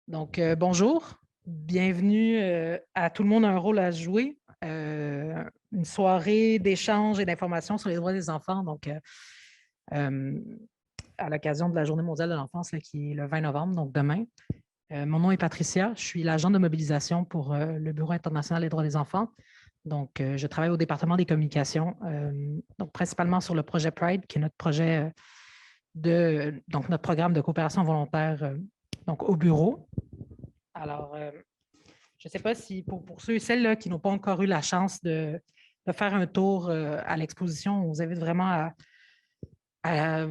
Bonjour, bienvenue à Tout le monde a un rôle à jouer, une soirée d'échange et d'information sur les droits des enfants, euh, à l'occasion de la Journée mondiale de l'enfance là, qui est le 20 novembre, donc demain. Mon nom est Patricia, je suis l'agent de mobilisation pour le Bureau international des droits des enfants. Je travaille au département des communications, donc principalement sur le projet Pride, qui est notre projet notre programme de coopération volontaire au bureau. Alors, je ne sais pas si pour ceux et celles là, qui n'ont pas encore eu la chance de faire un tour à l'exposition, on vous invite vraiment à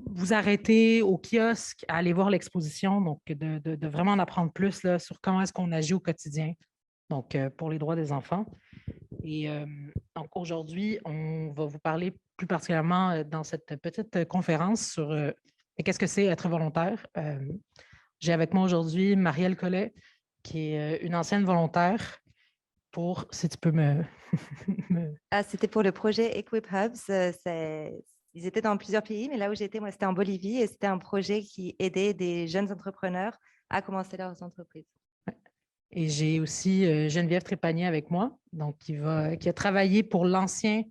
vous arrêter au kiosque, à aller voir l'exposition, donc de vraiment en apprendre plus là, sur comment est-ce qu'on agit au quotidien pour les droits des enfants. Et aujourd'hui, on va vous parler plus particulièrement dans cette petite conférence sur qu'est-ce que c'est être volontaire. J'ai avec moi aujourd'hui Marielle Collet, qui est une ancienne volontaire si tu peux Ah, c'était pour le projet Equip Hubs. Ils étaient dans plusieurs pays, mais là où j'étais, moi, c'était en Bolivie et c'était un projet qui aidait des jeunes entrepreneurs à commencer leurs entreprises. Et j'ai aussi Geneviève Trépanier avec moi, qui a travaillé pour l'ancien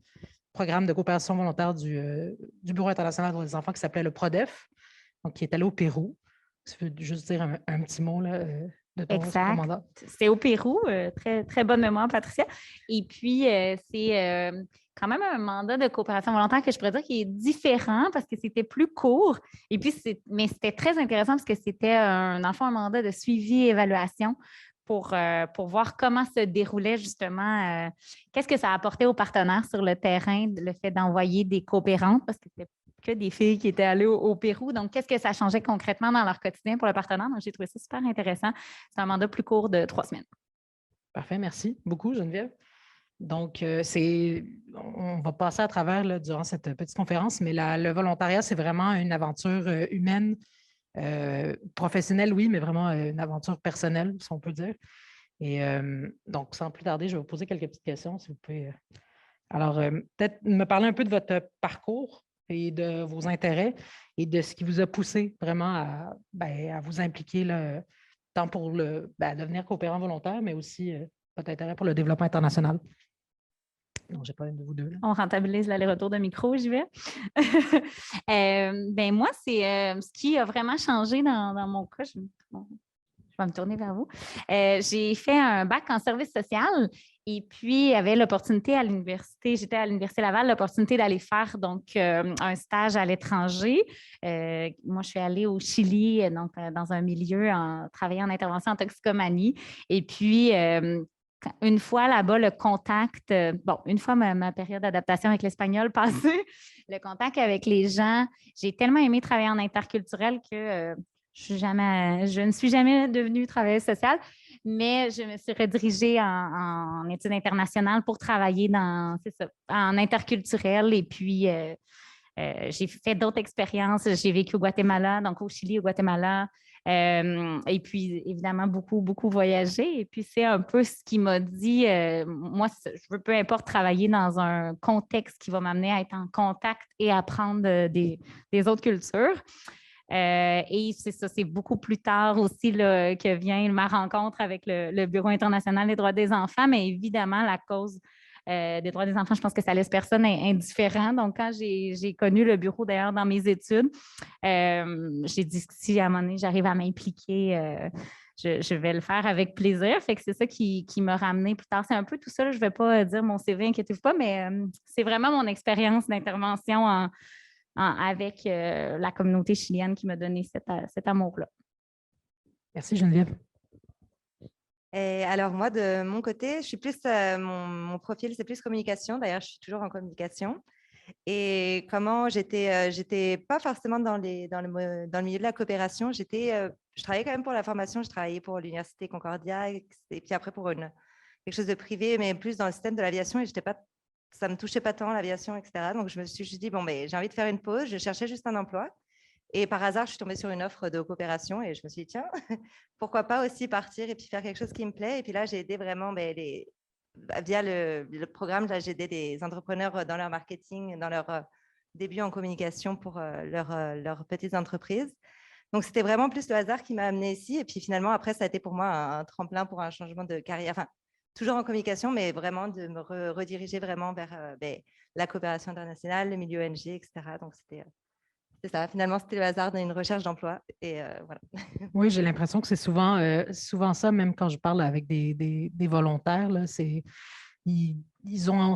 programme de coopération volontaire du Bureau international des droits des enfants qui s'appelait le PRODEF, donc qui est allé au Pérou. Tu veux juste dire un petit mot là, sur ton Exact. mandat? C'est au Pérou. Très, très bonne mémoire, Patricia. Et puis, c'est quand même un mandat de coopération volontaire que je pourrais dire qui est différent parce que c'était plus court. Et puis, mais c'était très intéressant parce que c'était un mandat de suivi et évaluation pour voir comment se déroulait justement, qu'est-ce que ça apportait aux partenaires sur le terrain, le fait d'envoyer des coopérantes, parce que c'était que des filles qui étaient allées au Pérou. Donc, qu'est-ce que ça changeait concrètement dans leur quotidien pour le partenaire? Donc, j'ai trouvé ça super intéressant. C'est un mandat plus court de 3 semaines. Parfait, merci beaucoup, Geneviève. On va passer à travers là, durant cette petite conférence, mais le volontariat, c'est vraiment une aventure humaine, professionnelle, oui, mais vraiment une aventure personnelle, si on peut dire. Et sans plus tarder, je vais vous poser quelques petites questions, si vous pouvez. Alors, peut-être me parler un peu de votre parcours et de vos intérêts et de ce qui vous a poussé vraiment à vous impliquer là, tant pour devenir coopérant volontaire, mais aussi votre intérêt pour le développement international. Non, j'ai pas une de vous deux. Là. On rentabilise l'aller-retour de micro, j'y vais. Moi, c'est ce qui a vraiment changé dans mon cas. Je vais me tourner vers vous. J'ai fait un bac en service social et puis avait l'opportunité à l'université, j'étais à l'Université Laval, l'opportunité d'aller faire un stage à l'étranger. Moi, je suis allée au Chili, dans un milieu, travailler en intervention en toxicomanie. Et puis, une fois là-bas, le contact, une fois ma période d'adaptation avec l'espagnol passée, le contact avec les gens, j'ai tellement aimé travailler en interculturel que je ne suis jamais devenue travailleuse sociale, mais je me suis redirigée en études internationales pour travailler en interculturel. Et puis, j'ai fait d'autres expériences. J'ai vécu au Guatemala, donc au Chili, au Guatemala. Et puis, évidemment, beaucoup, beaucoup voyagé. Et puis, c'est un peu ce qui m'a dit, moi, je veux peu importe travailler dans un contexte qui va m'amener à être en contact et apprendre des autres cultures. Et c'est ça, c'est beaucoup plus tard aussi là, que vient ma rencontre avec le Bureau international des droits des enfants, mais évidemment, la cause des droits des enfants, je pense que ça laisse personne indifférent. Donc, quand j'ai connu le bureau, d'ailleurs, dans mes études, j'ai dit que si à un moment donné, j'arrive à m'impliquer, je vais le faire avec plaisir. Fait que c'est ça qui m'a ramené plus tard. C'est un peu tout ça. Là, je ne vais pas dire mon CV, inquiétez-vous pas, mais c'est vraiment mon expérience d'intervention avec la communauté chilienne qui m'a donné cet amour-là. Merci, Geneviève. Et alors, moi, de mon côté, je suis plus, mon profil, c'est plus communication. D'ailleurs, je suis toujours en communication. Et comment j'étais pas forcément dans le milieu de la coopération. Je travaillais quand même pour la formation. Je travaillais pour l'Université Concordia et puis après pour quelque chose de privé, mais plus dans le système de l'aviation. Et ça me touchait pas tant l'aviation, etc. Donc, je me suis dit, bon, mais j'ai envie de faire une pause. Je cherchais juste un emploi. Et par hasard, je suis tombée sur une offre de coopération et je me suis dit, tiens, pourquoi pas aussi partir et puis faire quelque chose qui me plaît. Et puis là, j'ai aidé vraiment via le programme, j'ai aidé des entrepreneurs dans leur marketing, dans leur début en communication pour leurs petites entreprises. Donc, c'était vraiment plus le hasard qui m'a amenée ici. Et puis finalement, après, ça a été pour moi un tremplin pour un changement de carrière. Enfin, toujours en communication, mais vraiment de me rediriger vraiment vers la coopération internationale, le milieu ONG, etc. Donc, c'est ça. Finalement, c'était le hasard d'une recherche d'emploi. Et voilà. Oui, j'ai l'impression que c'est souvent ça, même quand je parle avec des volontaires, là,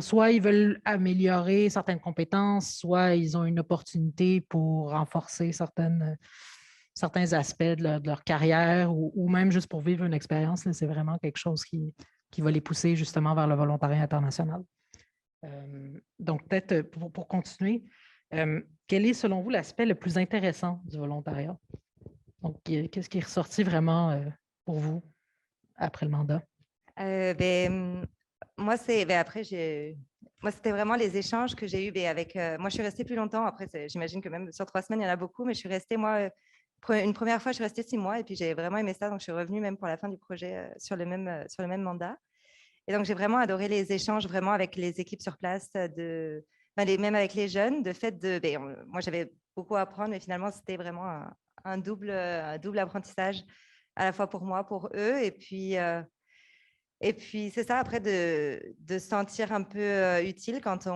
soit ils veulent améliorer certaines compétences, soit ils ont une opportunité pour renforcer certains aspects de leur carrière ou même juste pour vivre une expérience. Là, c'est vraiment quelque chose qui va les pousser justement vers le volontariat international. Donc, peut-être pour continuer, quel est selon vous l'aspect le plus intéressant du volontariat? Donc, qu'est-ce qui est ressorti vraiment pour vous après le mandat? Moi, moi, c'était vraiment les échanges que j'ai eus avec. Moi, je suis restée plus longtemps. Après, j'imagine que même sur 3 semaines, il y en a beaucoup, mais je suis restée, moi, une première fois, je suis restée 6 mois et puis j'ai vraiment aimé ça. Donc, je suis revenue même pour la fin du projet sur le même mandat. Et donc, j'ai vraiment adoré les échanges vraiment avec les équipes sur place, même avec les jeunes, de fait moi, j'avais beaucoup à apprendre, mais finalement, c'était vraiment un double apprentissage, à la fois pour moi, pour eux. Et puis c'est ça, après, de se sentir un peu utile quand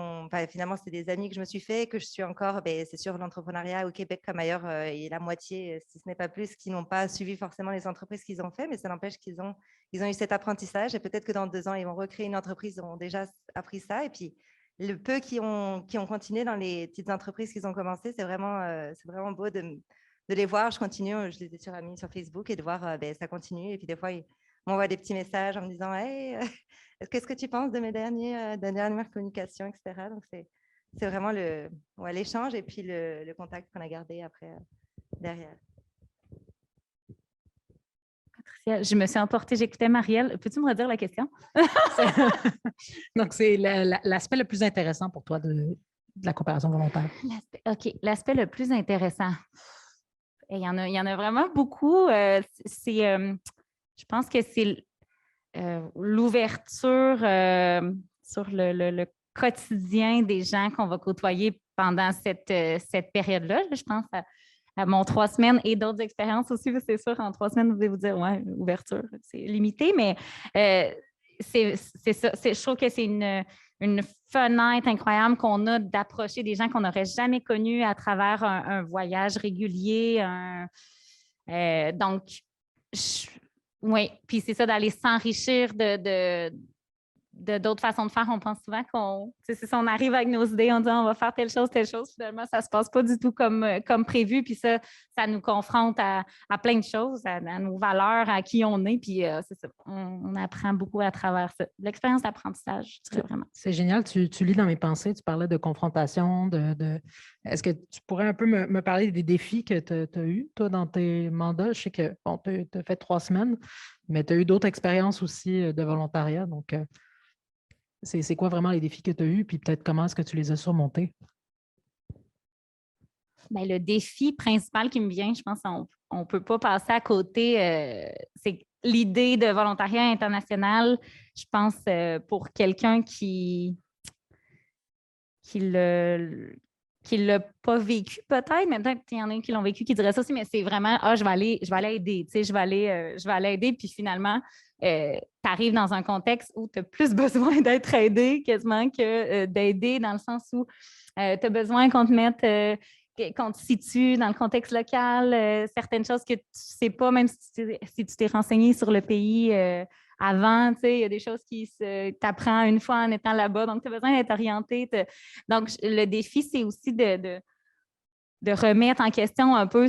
finalement, c'est des amis que je me suis fait, que je suis encore, c'est sûr, l'entrepreneuriat au Québec comme ailleurs, et la moitié, si ce n'est pas plus, qui n'ont pas suivi forcément les entreprises qu'ils ont fait, mais ça n'empêche qu'ils ont eu cet apprentissage et peut-être que dans 2 ans, ils vont recréer une entreprise, ils ont déjà appris ça. Et puis, le peu qui ont continué dans les petites entreprises qu'ils ont commencé, c'est vraiment beau de les voir. Je continue, je les ai mis sur Facebook et de voir ça continue. Et puis des fois, ils m'envoient des petits messages en me disant hey, qu'est-ce que tu penses de mes dernières communications, etc. Donc, c'est vraiment l'échange et puis le contact qu'on a gardé après derrière. Patricia, je me suis emportée, j'écoutais Marielle. Peux-tu me redire la question? Donc, c'est l'aspect le plus intéressant pour toi de la coopération volontaire. OK. L'aspect le plus intéressant. Il y en a vraiment beaucoup. Je pense que c'est l'ouverture sur le quotidien des gens qu'on va côtoyer pendant cette période-là. Je pense à mon 3 semaines et d'autres expériences aussi. C'est sûr, en 3 semaines, vous allez vous dire, ouais, ouverture, c'est limité, mais c'est ça. Je trouve que c'est une fenêtre incroyable qu'on a d'approcher des gens qu'on n'aurait jamais connus à travers un voyage régulier. Donc, oui, puis c'est ça, d'aller s'enrichir d'autres façons de faire. On pense souvent c'est ça, on arrive avec nos idées, on dit on va faire telle chose. Finalement, ça ne se passe pas du tout comme prévu. Puis ça nous confronte à plein de choses, à nos valeurs, à qui on est. Puis c'est ça, on apprend beaucoup à travers ça. L'expérience d'apprentissage, je dirais vraiment. C'est génial. Tu lis dans mes pensées, tu parlais de confrontation. Est-ce que tu pourrais un peu me parler des défis que tu as eus, toi, dans tes mandats? Je sais que tu as fait 3 semaines, mais tu as eu d'autres expériences aussi de volontariat. Donc, c'est quoi vraiment les défis que tu as eus, puis peut-être comment est-ce que tu les as surmontés? Bien, le défi principal qui me vient, je pense qu'on ne peut pas passer à côté, c'est l'idée de volontariat international. Je pense pour quelqu'un qui l'a pas vécu peut-être, mais peut-être qu'il y en a qui l'ont vécu qui diraient ça aussi, mais c'est vraiment je vais aller aider, tu sais, je vais aller aider, puis finalement, tu arrives dans un contexte où tu as plus besoin d'être aidé quasiment que d'aider, dans le sens où tu as besoin qu'on te mette, qu'on te situe dans le contexte local, certaines choses que tu ne sais pas, même si tu t'es renseigné sur le pays avant, tu sais, il y a des choses qui t'apprends une fois en étant là-bas, donc tu as besoin d'être orienté. Donc, le défi, c'est aussi de remettre en question un peu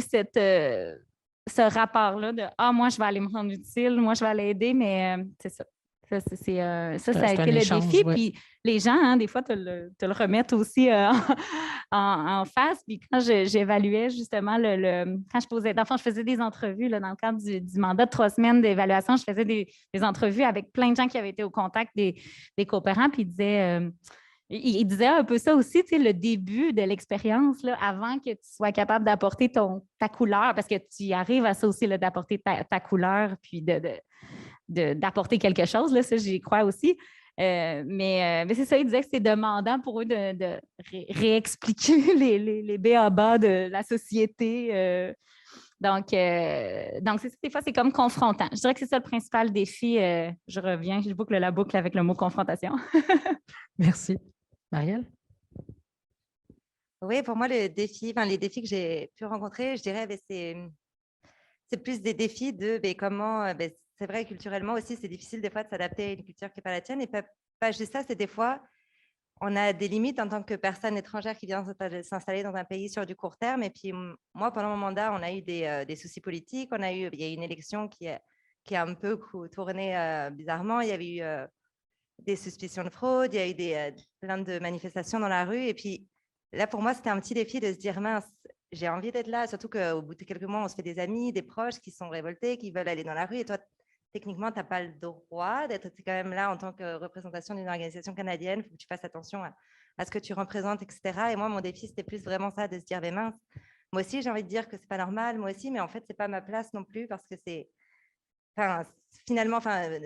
ce rapport-là de « Ah, moi, je vais aller me rendre utile, moi, je vais aller aider », mais c'est ça. Ça a été le défi. Ouais. Puis les gens, des fois, te le remettent aussi en face. Puis quand j'évaluais justement quand je faisais des entrevues là, dans le cadre du mandat de 3 semaines d'évaluation, je faisais des entrevues avec plein de gens qui avaient été au contact des coopérants. Puis il disait un peu ça aussi, tu sais, le début de l'expérience, là, avant que tu sois capable d'apporter ta couleur, parce que tu y arrives à ça aussi, là, d'apporter ta couleur, puis d'apporter quelque chose, là, ça, j'y crois aussi. Mais c'est ça, il disait que c'est demandant pour eux de réexpliquer les b.a.-ba de la société. Donc c'est ça, des fois, c'est comme confrontant. Je dirais que c'est ça le principal défi. Je reviens, je boucle la boucle avec le mot confrontation. Merci. Marielle? Oui, pour moi, les défis que j'ai pu rencontrer, je dirais, c'est plus des défis de comment, c'est vrai, culturellement aussi, c'est difficile des fois de s'adapter à une culture qui n'est pas la tienne. Et pas juste ça, c'est des fois, on a des limites en tant que personne étrangère qui vient s'installer dans un pays sur du court terme. Et puis, moi, pendant mon mandat, on a eu des soucis politiques. Il y a eu une élection qui a un peu tourné bizarrement. Il y avait eu des suspicions de fraude. Il y a eu plein de manifestations dans la rue. Et puis, là, pour moi, c'était un petit défi de se dire, mince, j'ai envie d'être là, surtout qu'au bout de quelques mois, on se fait des amis, des proches qui sont révoltés, qui veulent aller dans la rue. Et toi, techniquement, tu n'as pas le droit d'être quand même là en tant que représentation d'une organisation canadienne. Il faut que tu fasses attention à ce que tu représentes, etc. Et moi, mon défi, c'était plus vraiment ça, de se dire, mince, moi aussi, j'ai envie de dire que c'est pas normal, moi aussi, mais en fait, c'est pas ma place non plus parce que c'est... finalement,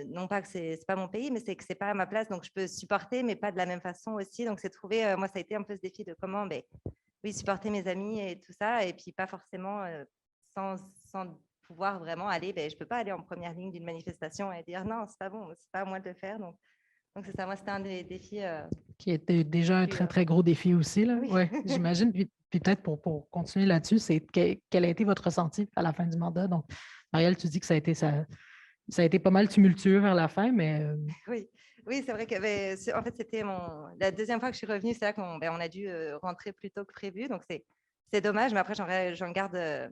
non pas que c'est pas mon pays, mais c'est que c'est pas à ma place, donc je peux supporter, mais pas de la même façon aussi. Donc, c'est trouver, moi, ça a été un peu ce défi de comment, oui, supporter mes amis et tout ça, et puis pas forcément sans pouvoir vraiment aller, je peux pas aller en première ligne d'une manifestation et dire non, c'est pas bon, c'est pas à moi de le faire. Donc c'est ça, moi, c'était un des défis. Qui était déjà un très, très gros défi aussi, là. Oui. Ouais, j'imagine. Puis peut-être pour continuer là-dessus, c'est quel a été votre ressenti à la fin du mandat? Donc, Marielle, tu dis que ça a été pas mal tumultueux vers la fin, mais... Oui, c'est vrai que en fait, c'était la deuxième fois que je suis revenue, c'est là qu'on a dû rentrer plus tôt que prévu. Donc, c'est dommage, mais après, j'en garde.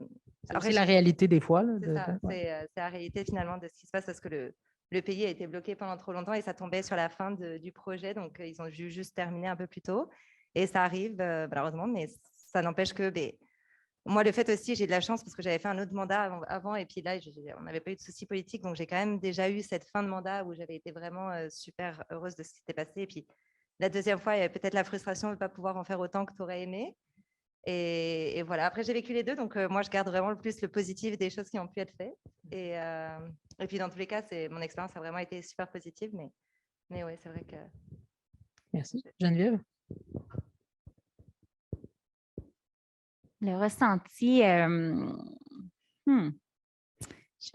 C'est la réalité des fois. Là, c'est ça, c'est la réalité finalement de ce qui se passe parce que le pays a été bloqué pendant trop longtemps et ça tombait sur la fin du projet. Donc, ils ont juste terminé un peu plus tôt. Et ça arrive, malheureusement, mais ça n'empêche que moi, le fait aussi, j'ai de la chance parce que j'avais fait un autre mandat avant et puis là, on n'avait pas eu de soucis politiques. Donc, j'ai quand même déjà eu cette fin de mandat où j'avais été vraiment super heureuse de ce qui s'était passé. Et puis, la deuxième fois, il y avait peut-être la frustration de ne pas pouvoir en faire autant que tu aurais aimé. Et voilà, après, j'ai vécu les deux. Donc, moi, je garde vraiment le plus le positif des choses qui ont pu être faites. Et puis, dans tous les cas, mon expérience a vraiment été super positive. Mais oui, c'est vrai que... Merci. Geneviève? Le ressenti, je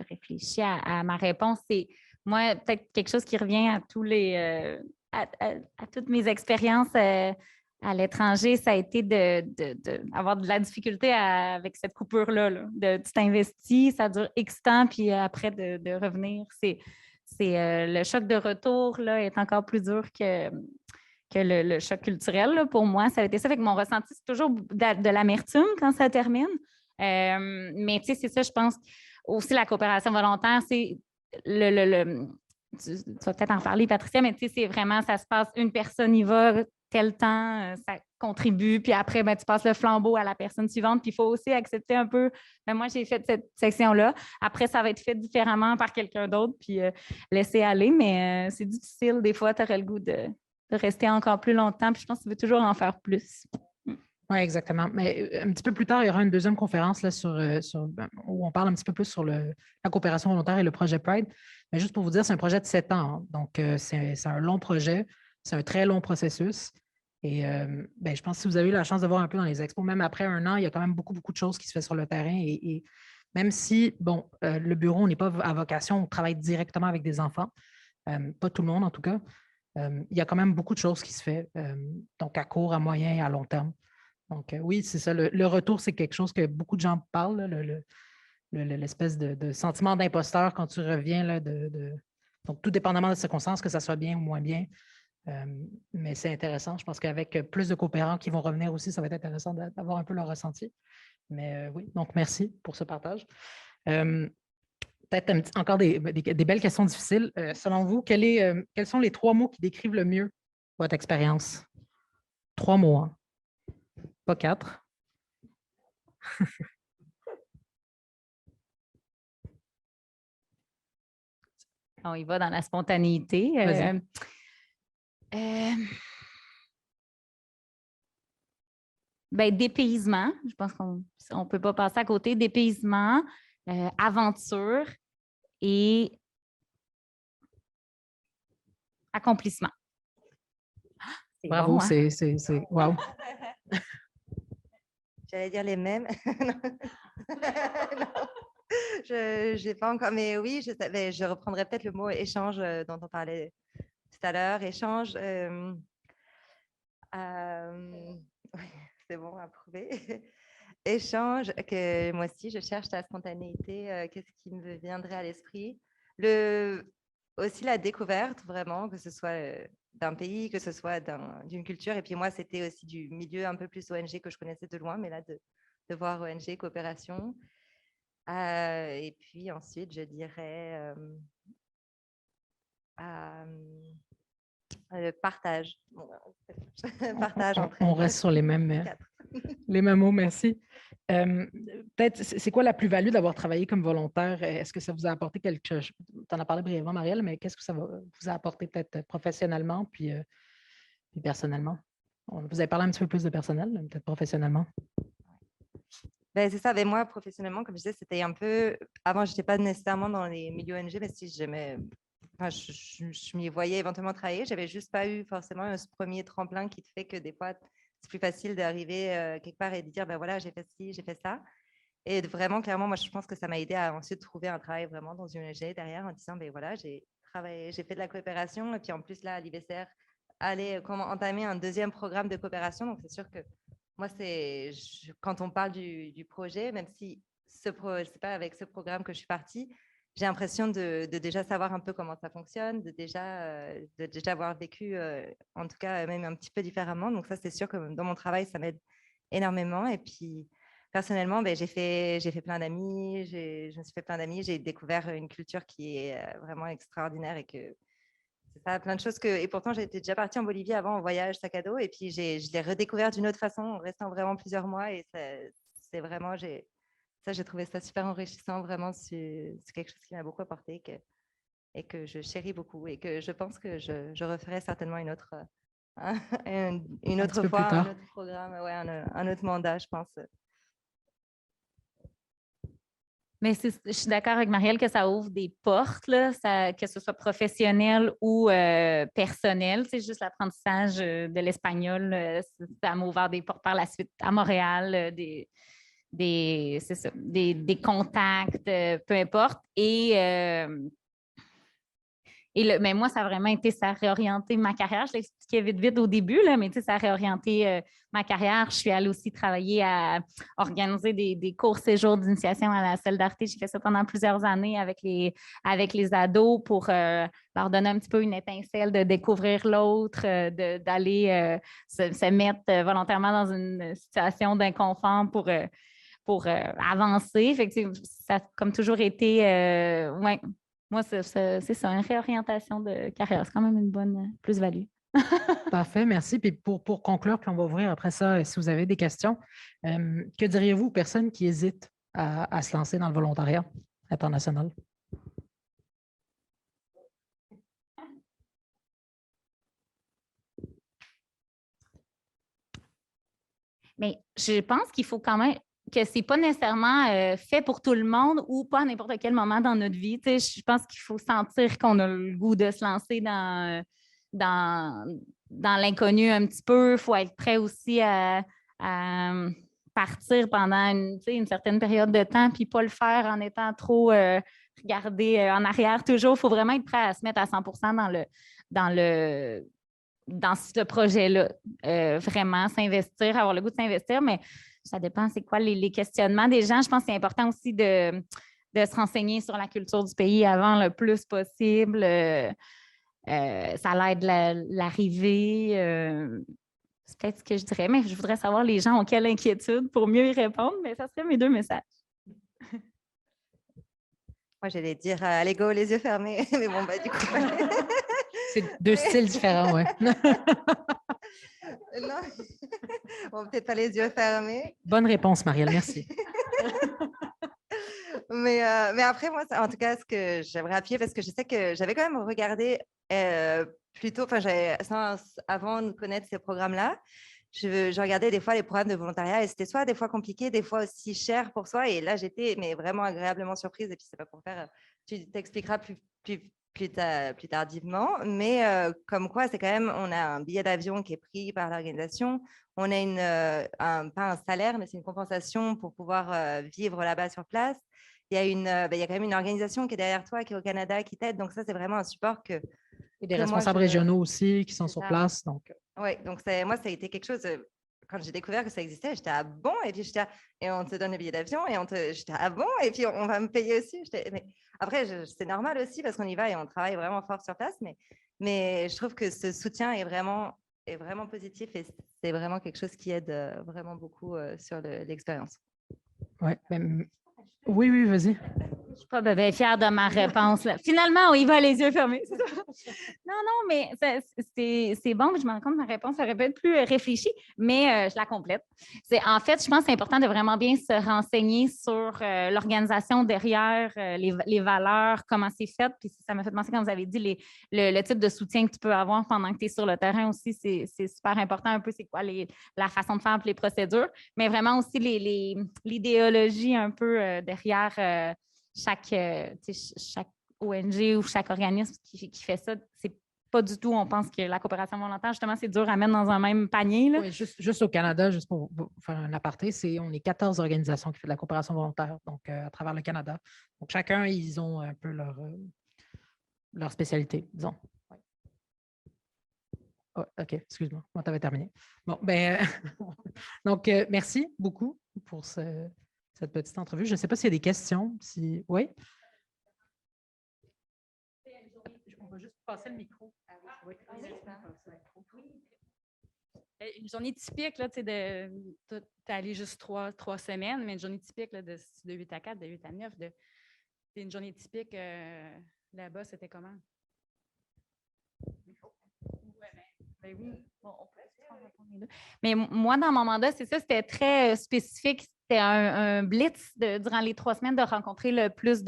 réfléchis à ma réponse. C'est, moi, peut-être quelque chose qui revient à à toutes mes expériences à l'étranger, ça a été d'avoir de la difficulté avec cette coupure-là. Tu t'investis, ça dure X temps, puis après de revenir. C'est le choc de retour là, est encore plus dur que le choc culturel. Là, pour moi, ça a été ça. Fait que mon ressenti, c'est toujours de l'amertume quand ça termine. Mais tu sais, c'est ça, je pense. Aussi, la coopération volontaire, c'est tu vas peut-être en parler, Patricia, mais tu sais, c'est vraiment, ça se passe, une personne y va, tel temps, ça contribue, puis après, tu passes le flambeau à la personne suivante, puis il faut aussi accepter un peu, moi, j'ai fait cette section-là, après, ça va être fait différemment par quelqu'un d'autre, puis laisser aller, mais c'est difficile, des fois, tu aurais le goût de rester encore plus longtemps, puis je pense que tu veux toujours en faire plus. Oui, exactement. Mais un petit peu plus tard, il y aura une deuxième conférence là, où on parle un petit peu plus sur la coopération volontaire et le projet Pride. Mais juste pour vous dire, c'est un projet de 7 ans. Hein. Donc, c'est un long projet. C'est un très long processus. Et je pense que si vous avez eu la chance de voir un peu dans les expos, même après un an, il y a quand même beaucoup, beaucoup de choses qui se font sur le terrain. Et même si, le bureau, on n'est pas à vocation, on travaille directement avec des enfants, pas tout le monde en tout cas, il y a quand même beaucoup de choses qui se font, donc à court, à moyen et à long terme. Donc, oui, c'est ça. Le retour, c'est quelque chose que beaucoup de gens parlent, là, l'espèce de sentiment d'imposteur quand tu reviens. Là, donc, tout dépendamment des circonstances, que ça soit bien ou moins bien. Mais c'est intéressant. Je pense qu'avec plus de coopérants qui vont revenir aussi, ça va être intéressant d'avoir un peu leur ressenti. Mais oui, donc merci pour ce partage. Peut-être encore des belles questions difficiles. Selon vous, quels sont les 3 mots qui décrivent le mieux votre expérience? 3 mots, hein? Pas 4. On y va dans la spontanéité. Dépaysement, je pense qu'on ne peut pas passer à côté. Dépaysement, aventure et accomplissement. Bravo, bon, hein? c'est wow. j'allais dire les mêmes. Non. Non. Je n'ai pas encore, mais oui, je reprendrai peut-être le mot échange dont on parlait tout à l'heure. Échange, oui, c'est bon, approuvé. Échange, que moi aussi, je cherche la spontanéité. Qu'est-ce qui me viendrait à l'esprit? Aussi la découverte, vraiment, que ce soit d'un pays, que ce soit d'une culture. Et puis moi, c'était aussi du milieu un peu plus ONG que je connaissais de loin, mais là, de voir ONG, coopération. Et puis ensuite, je dirais partage. Partage entre On reste sur les mêmes mots, merci. Peut-être, c'est quoi la plus-value d'avoir travaillé comme volontaire? Est-ce que ça vous a apporté quelque chose? Tu en as parlé brièvement, Marielle, mais qu'est-ce que ça vous a apporté peut-être professionnellement puis personnellement? Vous avez parlé un petit peu plus de personnel, mais peut-être professionnellement. Ben, c'est ça. Ben, moi, professionnellement, comme je disais, c'était un peu. Avant, je n'étais pas nécessairement dans les milieux ONG, mais si j'aimais. Enfin, je m'y voyais éventuellement travailler. J'avais juste pas eu forcément ce premier tremplin qui te fait que des fois, c'est plus facile d'arriver quelque part et de dire ben voilà, j'ai fait ci, j'ai fait ça. Et vraiment, clairement, moi, je pense que ça m'a aidé à ensuite trouver un travail vraiment dans une ONG derrière en disant ben voilà, j'ai travaillé, j'ai fait de la coopération. Et puis en plus, là, à l'IVCR, aller entamer un deuxième programme de coopération. Donc, c'est sûr que moi, quand on parle du projet, même si c'est pas avec ce programme que je suis partie, j'ai l'impression de déjà savoir un peu comment ça fonctionne, de déjà avoir vécu, en tout cas, même un petit peu différemment. Donc ça, c'est sûr que dans mon travail, ça m'aide énormément. Et puis, personnellement, ben, j'ai fait plein d'amis, je me suis fait plein d'amis, j'ai découvert une culture qui est vraiment extraordinaire et que c'est ça, plein de choses et pourtant j'étais déjà partie en Bolivie avant en voyage sac à dos et puis je l'ai redécouvert d'une autre façon en restant vraiment plusieurs mois et c'est vraiment j'ai trouvé ça super enrichissant, vraiment c'est quelque chose qui m'a beaucoup apporté et que je chéris beaucoup et que je pense que je referai certainement une autre une autre fois un autre programme, ouais, un autre mandat, je pense. Mais je suis d'accord avec Marielle que ça ouvre des portes, là, que ce soit professionnel ou personnel. C'est juste l'apprentissage de l'espagnol. Ça m'a ouvert des portes par la suite à Montréal, c'est ça, des contacts, peu importe. Mais moi, ça a vraiment été, ça a réorienté ma carrière. Je l'expliquais vite au début, là, mais ça a réorienté ma carrière. Je suis allée aussi travailler à organiser des courts séjours d'initiation à la salle d'Arte. J'ai fait ça pendant plusieurs années avec les ados pour leur donner un petit peu une étincelle de découvrir l'autre, d'aller se mettre volontairement dans une situation d'inconfort pour avancer. Fait que, ça a comme toujours été, ouais. Moi, c'est ça, une réorientation de carrière. C'est quand même une bonne plus-value. Parfait, merci. Puis pour conclure, puis on va ouvrir après ça, si vous avez des questions, que diriez-vous aux personnes qui hésitent à se lancer dans le volontariat international? Mais je pense qu'il faut quand même que ce n'est pas nécessairement fait pour tout le monde ou pas à n'importe quel moment dans notre vie. Tu sais, je pense qu'il faut sentir qu'on a le goût de se lancer dans l'inconnu un petit peu. Il faut être prêt aussi à partir pendant une certaine période de temps puis pas le faire en étant trop regardé en arrière toujours. Il faut vraiment être prêt à se mettre à 100% dans ce projet-là. Vraiment s'investir, avoir le goût de s'investir, mais ça dépend c'est quoi les questionnements des gens. Je pense que c'est important aussi de se renseigner sur la culture du pays avant le plus possible. Ça l'aide l'arrivée. C'est peut-être ce que je dirais, mais je voudrais savoir les gens ont quelle inquiétude pour mieux y répondre, mais ça serait mes deux messages. Moi, j'allais dire allez go, les yeux fermés, mais bon, du coup... C'est deux styles différents, oui. Non, bon, peut-être pas les yeux fermés. Bonne réponse, Marielle, merci. mais après, moi, en tout cas, ce que j'aimerais appuyer, parce que je sais que j'avais quand même regardé plutôt, avant de connaître ces programmes-là, je regardais des fois les programmes de volontariat et c'était soit des fois compliqué, des fois aussi cher pour soi. Et là, j'étais vraiment agréablement surprise. Et puis, c'est pas pour faire, tu t'expliqueras plus plus tardivement. Mais comme quoi, c'est quand même, on a un billet d'avion qui est pris par l'organisation. On a pas un salaire, mais c'est une compensation pour pouvoir vivre là-bas sur place. Il y a il y a quand même une organisation qui est derrière toi, qui est au Canada, qui t'aide. Donc ça, c'est vraiment un support Et des que moi, responsables régionaux aussi qui sont C'est sur ça. place. Donc, Oui, donc moi, ça a été quelque chose. Quand j'ai découvert que ça existait, j'étais ah bon, et puis et on te donne le billet d'avion, et j'étais ah bon, et puis on va me payer aussi. Mais après, c'est normal aussi parce qu'on y va et on travaille vraiment fort sur place, mais je trouve que ce soutien est vraiment positif et c'est vraiment quelque chose qui aide vraiment beaucoup sur l'expérience. ouais, oui, oui, vas-y. Je suis pas bébé fière de ma réponse. Là. Finalement, on y va les yeux fermés. C'est ça? Non, mais c'est bon. Je me rends compte que ma réponse aurait pu être plus réfléchie, mais je la complète. En fait, je pense que c'est important de vraiment bien se renseigner sur l'organisation derrière, les valeurs, comment c'est fait. Puis ça m'a fait penser quand vous avez dit le type de soutien que tu peux avoir pendant que tu es sur le terrain aussi. C'est super important un peu c'est quoi la façon de faire et les procédures, mais vraiment aussi l'idéologie un peu derrière chaque ONG ou chaque organisme qui fait ça, c'est pas du tout, on pense que la coopération volontaire, justement, c'est dur à mettre dans un même panier. Là. Oui, juste au Canada, juste pour faire un aparté, on est 14 organisations qui font de la coopération volontaire, donc à travers le Canada. Donc, chacun, ils ont un peu leur spécialité, disons. Ouais. Oh, OK, excuse-moi, moi, tu avais terminé. Bon, donc, merci beaucoup pour cette petite entrevue. Je ne sais pas s'il y a des questions. Oui? On va juste passer le micro. Oui. Une journée typique, là, tu es allé juste trois semaines, mais une journée typique là, de 8 à 4, de 8 à 9, une journée typique là-bas, c'était comment? Oui. Bon, mais moi, dans mon mandat, c'est ça, c'était très spécifique. C'était un blitz durant les 3 semaines de rencontrer le plus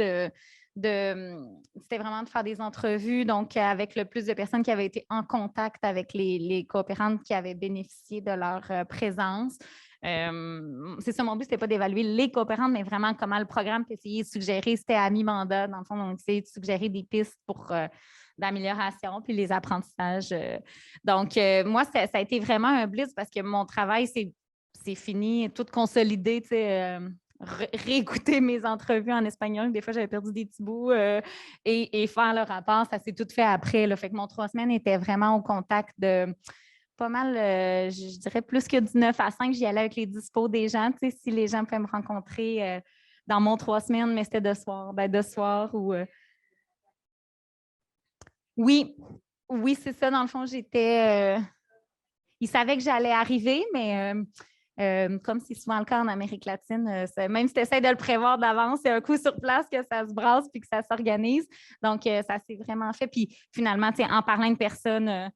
c'était vraiment de faire des entrevues, donc avec le plus de personnes qui avaient été en contact avec les coopérantes qui avaient bénéficié de leur présence. C'est ça, mon but, c'était pas d'évaluer les coopérantes, mais vraiment comment le programme peut essayer de suggérer, c'était à mi-mandat, dans le fond, on essayait de suggérer des pistes pour d'amélioration, puis les apprentissages. Donc, moi, ça a été vraiment un blitz parce que mon travail, c'est fini, tout consolidé, tu sais, réécouter mes entrevues en espagnol. Des fois, j'avais perdu des petits bouts et faire le rapport, ça s'est tout fait après. Là. Fait que mon 3 semaines était vraiment au contact de pas mal, je dirais plus que du 9 à 5. J'y allais avec les dispos des gens. Tu sais, si les gens pouvaient me rencontrer dans mon 3 semaines, mais c'était de soir ou... Oui, c'est ça. Dans le fond, j'étais... Ils savaient que j'allais arriver, mais comme c'est souvent le cas en Amérique latine, même si tu essaies de le prévoir d'avance, c'est un coup sur place que ça se brasse puis que ça s'organise. Donc, ça s'est vraiment fait. Puis finalement, en parlant de personnes,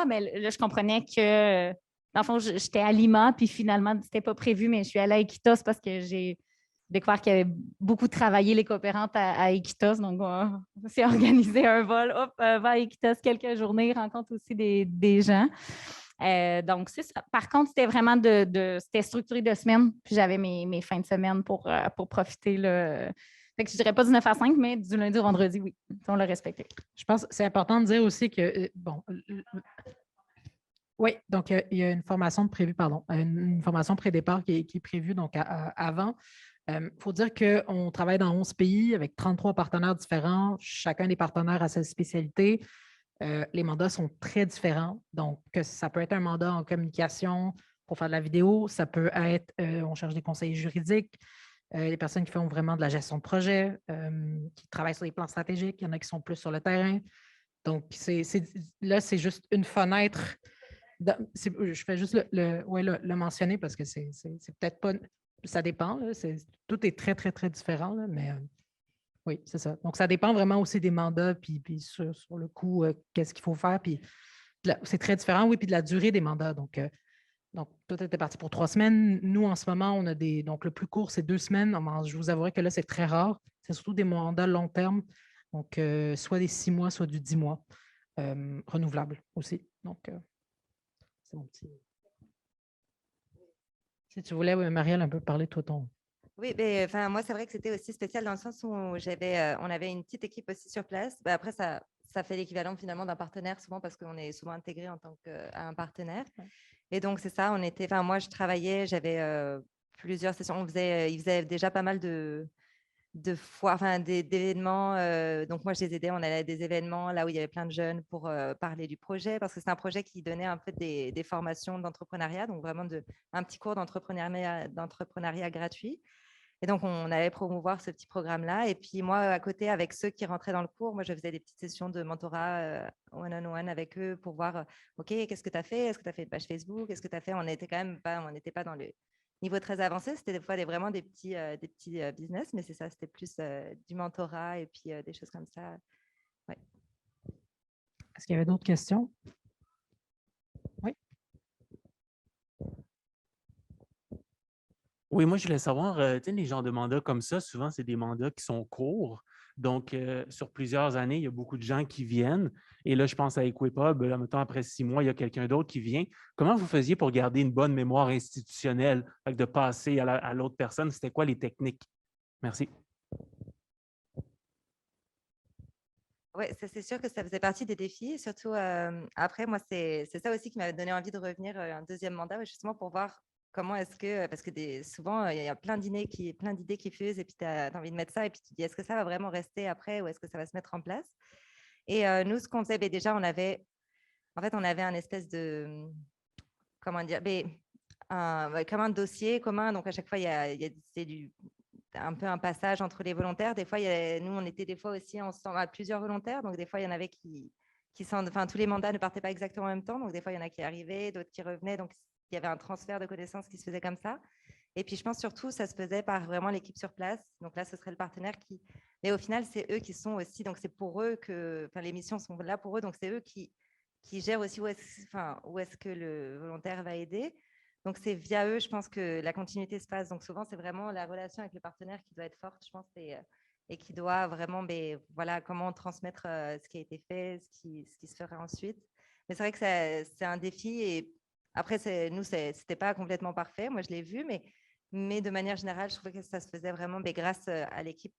mais là, je comprenais que, dans le fond, j'étais à Lima, puis finalement, c'était pas prévu, mais je suis allée à Iquitos parce que j'ai découvert qu'il y avait beaucoup travaillé les coopérantes à Iquitos. Donc, on s'est organisé un vol, va à Iquitos quelques journées, rencontre aussi des gens. Donc, c'est ça. Par contre, c'était vraiment c'était structuré de semaine, puis j'avais mes fins de semaine pour profiter. Là. Fait que je dirais pas du 9 à 5, mais du lundi au vendredi, oui. On l'a respecté. Je pense que c'est important de dire aussi que, oui, donc il y a une formation prévue, une formation pré-départ qui est prévue donc avant. Il faut dire qu'on travaille dans 11 pays avec 33 partenaires différents. Chacun des partenaires a sa spécialité. Les mandats sont très différents. Donc, ça peut être un mandat en communication pour faire de la vidéo. Ça peut être, on cherche des conseillers juridiques, des personnes qui font vraiment de la gestion de projet, qui travaillent sur des plans stratégiques. Il y en a qui sont plus sur le terrain. Donc, là, c'est juste une fenêtre. Je fais juste le mentionner parce que c'est peut-être pas... Ça dépend. Là, tout est très, très, très différent. Là, mais oui, c'est ça. Donc, ça dépend vraiment aussi des mandats, puis sur le coup, qu'est-ce qu'il faut faire. Puis c'est très différent, oui, puis de la durée des mandats. Donc toi, tu étais parti pour 3 semaines. Nous, en ce moment, on a donc, le plus court, c'est 2 semaines. Je vous avouerai que là, c'est très rare. C'est surtout des mandats long terme. Donc, soit des 6 mois, soit du 10 mois. Renouvelable aussi. Donc, c'est mon petit... Si tu voulais, Marielle, un peu parler de toi, ton... Oui, moi, c'est vrai que c'était aussi spécial dans le sens où on avait une petite équipe aussi sur place. Après, ça ça fait l'équivalent finalement d'un partenaire souvent parce qu'on est souvent intégré en tant qu'un partenaire. Ouais. Et donc, c'est ça, moi, je travaillais, j'avais plusieurs sessions. Ils faisaient déjà pas mal de foires, enfin d'événements. Donc, moi, je les aidais, on allait à des événements là où il y avait plein de jeunes pour parler du projet parce que c'est un projet qui donnait un peu des formations d'entrepreneuriat, donc vraiment un petit cours d'entrepreneuriat gratuit. Et donc, on allait promouvoir ce petit programme-là. Et puis, moi, à côté, avec ceux qui rentraient dans le cours, moi, je faisais des petites sessions de mentorat one-on-one avec eux pour voir, OK, qu'est-ce que tu as fait? Est-ce que tu as fait une page Facebook? Est-ce que tu as fait? On n'était pas dans le niveau très avancé. C'était des fois vraiment des petits business, mais c'est ça, c'était plus du mentorat et puis des choses comme ça. Ouais. Est-ce qu'il y avait d'autres questions? Oui. Oui, moi, je voulais savoir, tu sais, les genres de mandats comme ça, souvent, c'est des mandats qui sont courts. Donc, sur plusieurs années, il y a beaucoup de gens qui viennent. Et là, je pense à Equipub, là, mettons, après 6 mois, il y a quelqu'un d'autre qui vient. Comment vous faisiez pour garder une bonne mémoire institutionnelle, fait que de passer à l'autre personne? C'était quoi les techniques? Merci. Oui, c'est sûr que ça faisait partie des défis. Surtout, après, moi, c'est ça aussi qui m'avait donné envie de revenir un deuxième mandat, justement pour voir comment est-ce que, parce que souvent, il y a plein d'idées qui fusent et puis tu as envie de mettre ça et puis tu te dis, est-ce que ça va vraiment rester après ou est-ce que ça va se mettre en place? Et nous, ce qu'on faisait, déjà, on avait un espèce de, comment dire, comme un dossier commun. Donc, à chaque fois, c'est un peu un passage entre les volontaires. Des fois, nous, on était des fois aussi ensemble à plusieurs volontaires. Donc, des fois, il y en avait enfin, tous les mandats ne partaient pas exactement en même temps. Donc, des fois, il y en a qui arrivaient, d'autres qui revenaient. Donc, il y avait un transfert de connaissances qui se faisait comme ça. Et puis, je pense surtout, ça se faisait par vraiment l'équipe sur place. Donc là, ce serait le partenaire qui... Mais au final, c'est eux qui sont aussi... Donc, c'est pour eux que... Enfin, les missions sont là pour eux. Donc, c'est eux qui gèrent aussi où est-ce que le volontaire va aider. Donc, c'est via eux, je pense, que la continuité se passe. Donc, souvent, c'est vraiment la relation avec le partenaire qui doit être forte, je pense, et qui doit vraiment, voilà, comment transmettre ce qui a été fait, ce qui se fera ensuite. Mais c'est vrai que c'est un défi. Et après, nous, c'était pas complètement parfait. Moi, je l'ai vu, mais de manière générale, je trouvais que ça se faisait vraiment grâce à l'équipe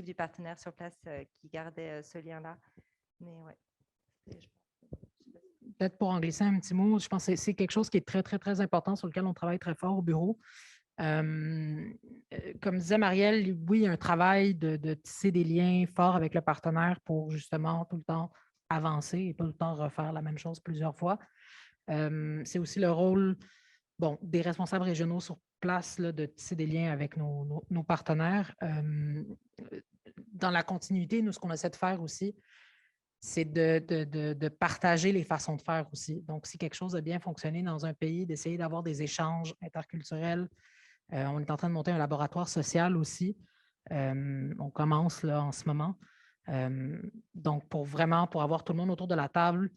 du partenaire sur place qui gardait ce lien-là. Mais ouais. Peut-être pour en glisser un petit mot, je pense que c'est quelque chose qui est très, très, très important sur lequel on travaille très fort au bureau. Comme disait Marielle, oui, il y a un travail de tisser des liens forts avec le partenaire pour justement tout le temps avancer et pas tout le temps refaire la même chose plusieurs fois. C'est aussi le rôle des responsables régionaux sur place là, de tisser des liens avec nos partenaires. Dans la continuité, nous, ce qu'on essaie de faire aussi, c'est de partager les façons de faire aussi. Donc, si quelque chose a bien fonctionné dans un pays, d'essayer d'avoir des échanges interculturels. On est en train de monter un laboratoire social aussi. On commence là en ce moment. Donc, pour avoir tout le monde autour de la table,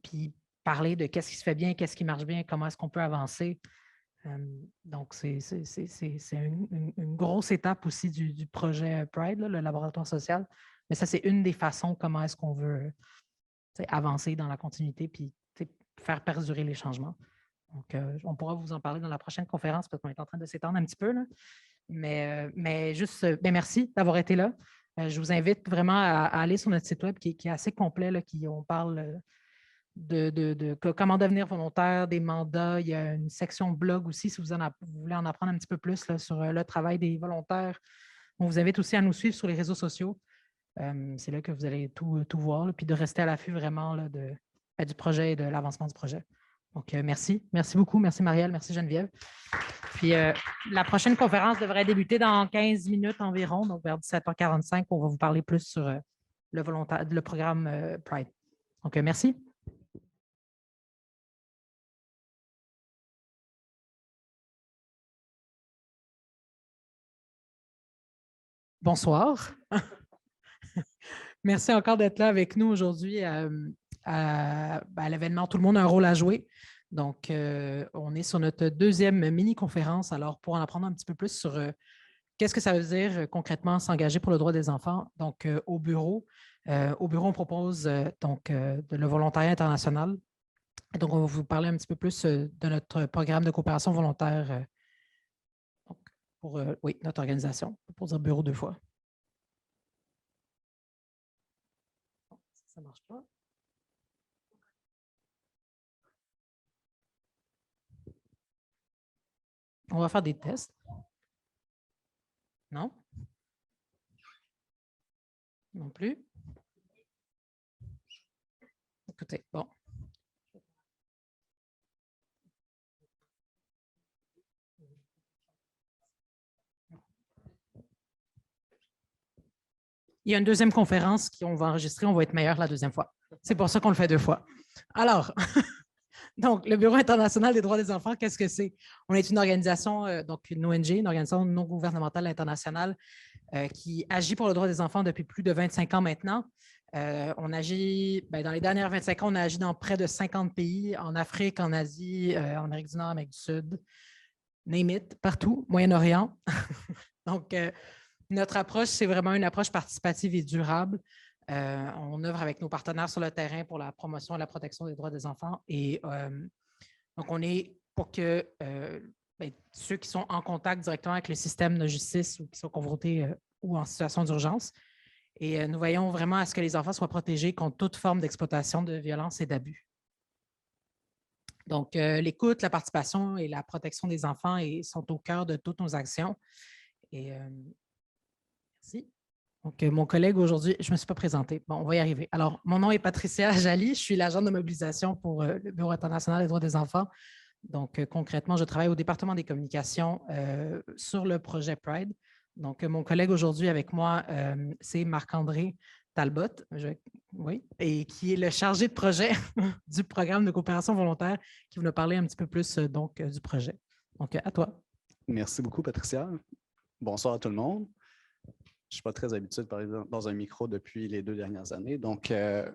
puis parler de qu'est-ce qui se fait bien, qu'est-ce qui marche bien, comment est-ce qu'on peut avancer. Donc, c'est une grosse étape aussi du projet Pride, là, le laboratoire social. Mais ça, c'est une des façons comment est-ce qu'on veut avancer dans la continuité puis faire perdurer les changements. Donc, on pourra vous en parler dans la prochaine conférence parce qu'on est en train de s'étendre un petit peu. Là. Mais juste, merci d'avoir été là. Je vous invite vraiment à aller sur notre site web qui est assez complet, là, on parle de comment devenir volontaire, des mandats. Il y a une section blog aussi si vous voulez en apprendre un petit peu plus là, sur le travail des volontaires. On vous invite aussi à nous suivre sur les réseaux sociaux. C'est là que vous allez tout voir, là, puis de rester à l'affût vraiment là, du projet et de l'avancement du projet. Donc, merci. Merci beaucoup. Merci Marielle. Merci Geneviève. Puis, la prochaine conférence devrait débuter dans 15 minutes environ, donc vers 17h45. On va vous parler plus sur le programme Pride. Donc, merci. Bonsoir. Merci encore d'être là avec nous aujourd'hui à l'événement Tout le monde a un rôle à jouer. Donc, on est sur notre deuxième mini-conférence. Alors, pour en apprendre un petit peu plus sur qu'est-ce que ça veut dire concrètement s'engager pour le droit des enfants. Donc, au bureau, on propose le volontariat international. Donc, on va vous parler un petit peu plus de notre programme de coopération volontaire pour notre organisation, pour dire bureau deux fois. Ça ne marche pas. On va faire des tests. Non? Non plus? Écoutez, bon. Il y a une deuxième conférence qu'on va enregistrer. On va être meilleur la deuxième fois. C'est pour ça qu'on le fait 2 fois. Alors, donc, le Bureau international des droits des enfants, qu'est-ce que c'est? On est une organisation, donc une ONG, une organisation non gouvernementale internationale qui agit pour le droit des enfants depuis plus de 25 ans maintenant. On agit, dans les dernières 25 ans, on a agi dans près de 50 pays, en Afrique, en Asie, en Amérique du Nord, Amérique du Sud, name it, partout, Moyen-Orient. Donc, notre approche, c'est vraiment une approche participative et durable. On œuvre avec nos partenaires sur le terrain pour la promotion et la protection des droits des enfants. Et donc, on est pour que ceux qui sont en contact directement avec le système de justice ou qui sont confrontés ou en situation d'urgence. Et nous veillons vraiment à ce que les enfants soient protégés contre toute forme d'exploitation, de violence et d'abus. Donc, l'écoute, la participation et la protection des enfants sont au cœur de toutes nos actions. Et merci. Donc, mon collègue aujourd'hui, je ne me suis pas présentée. Bon, on va y arriver. Alors, mon nom est Patricia Jali. Je suis l'agent de mobilisation pour le Bureau international des droits des enfants. Donc, concrètement, je travaille au département des communications sur le projet Pride. Donc, mon collègue aujourd'hui avec moi, c'est Marc-André Talbot, oui, et qui est le chargé de projet du programme de coopération volontaire, qui va nous parler un petit peu plus du projet. Donc, à toi. Merci beaucoup, Patricia. Bonsoir à tout le monde. Je ne suis pas très habitué de parler dans un micro depuis les 2 dernières années. Donc, je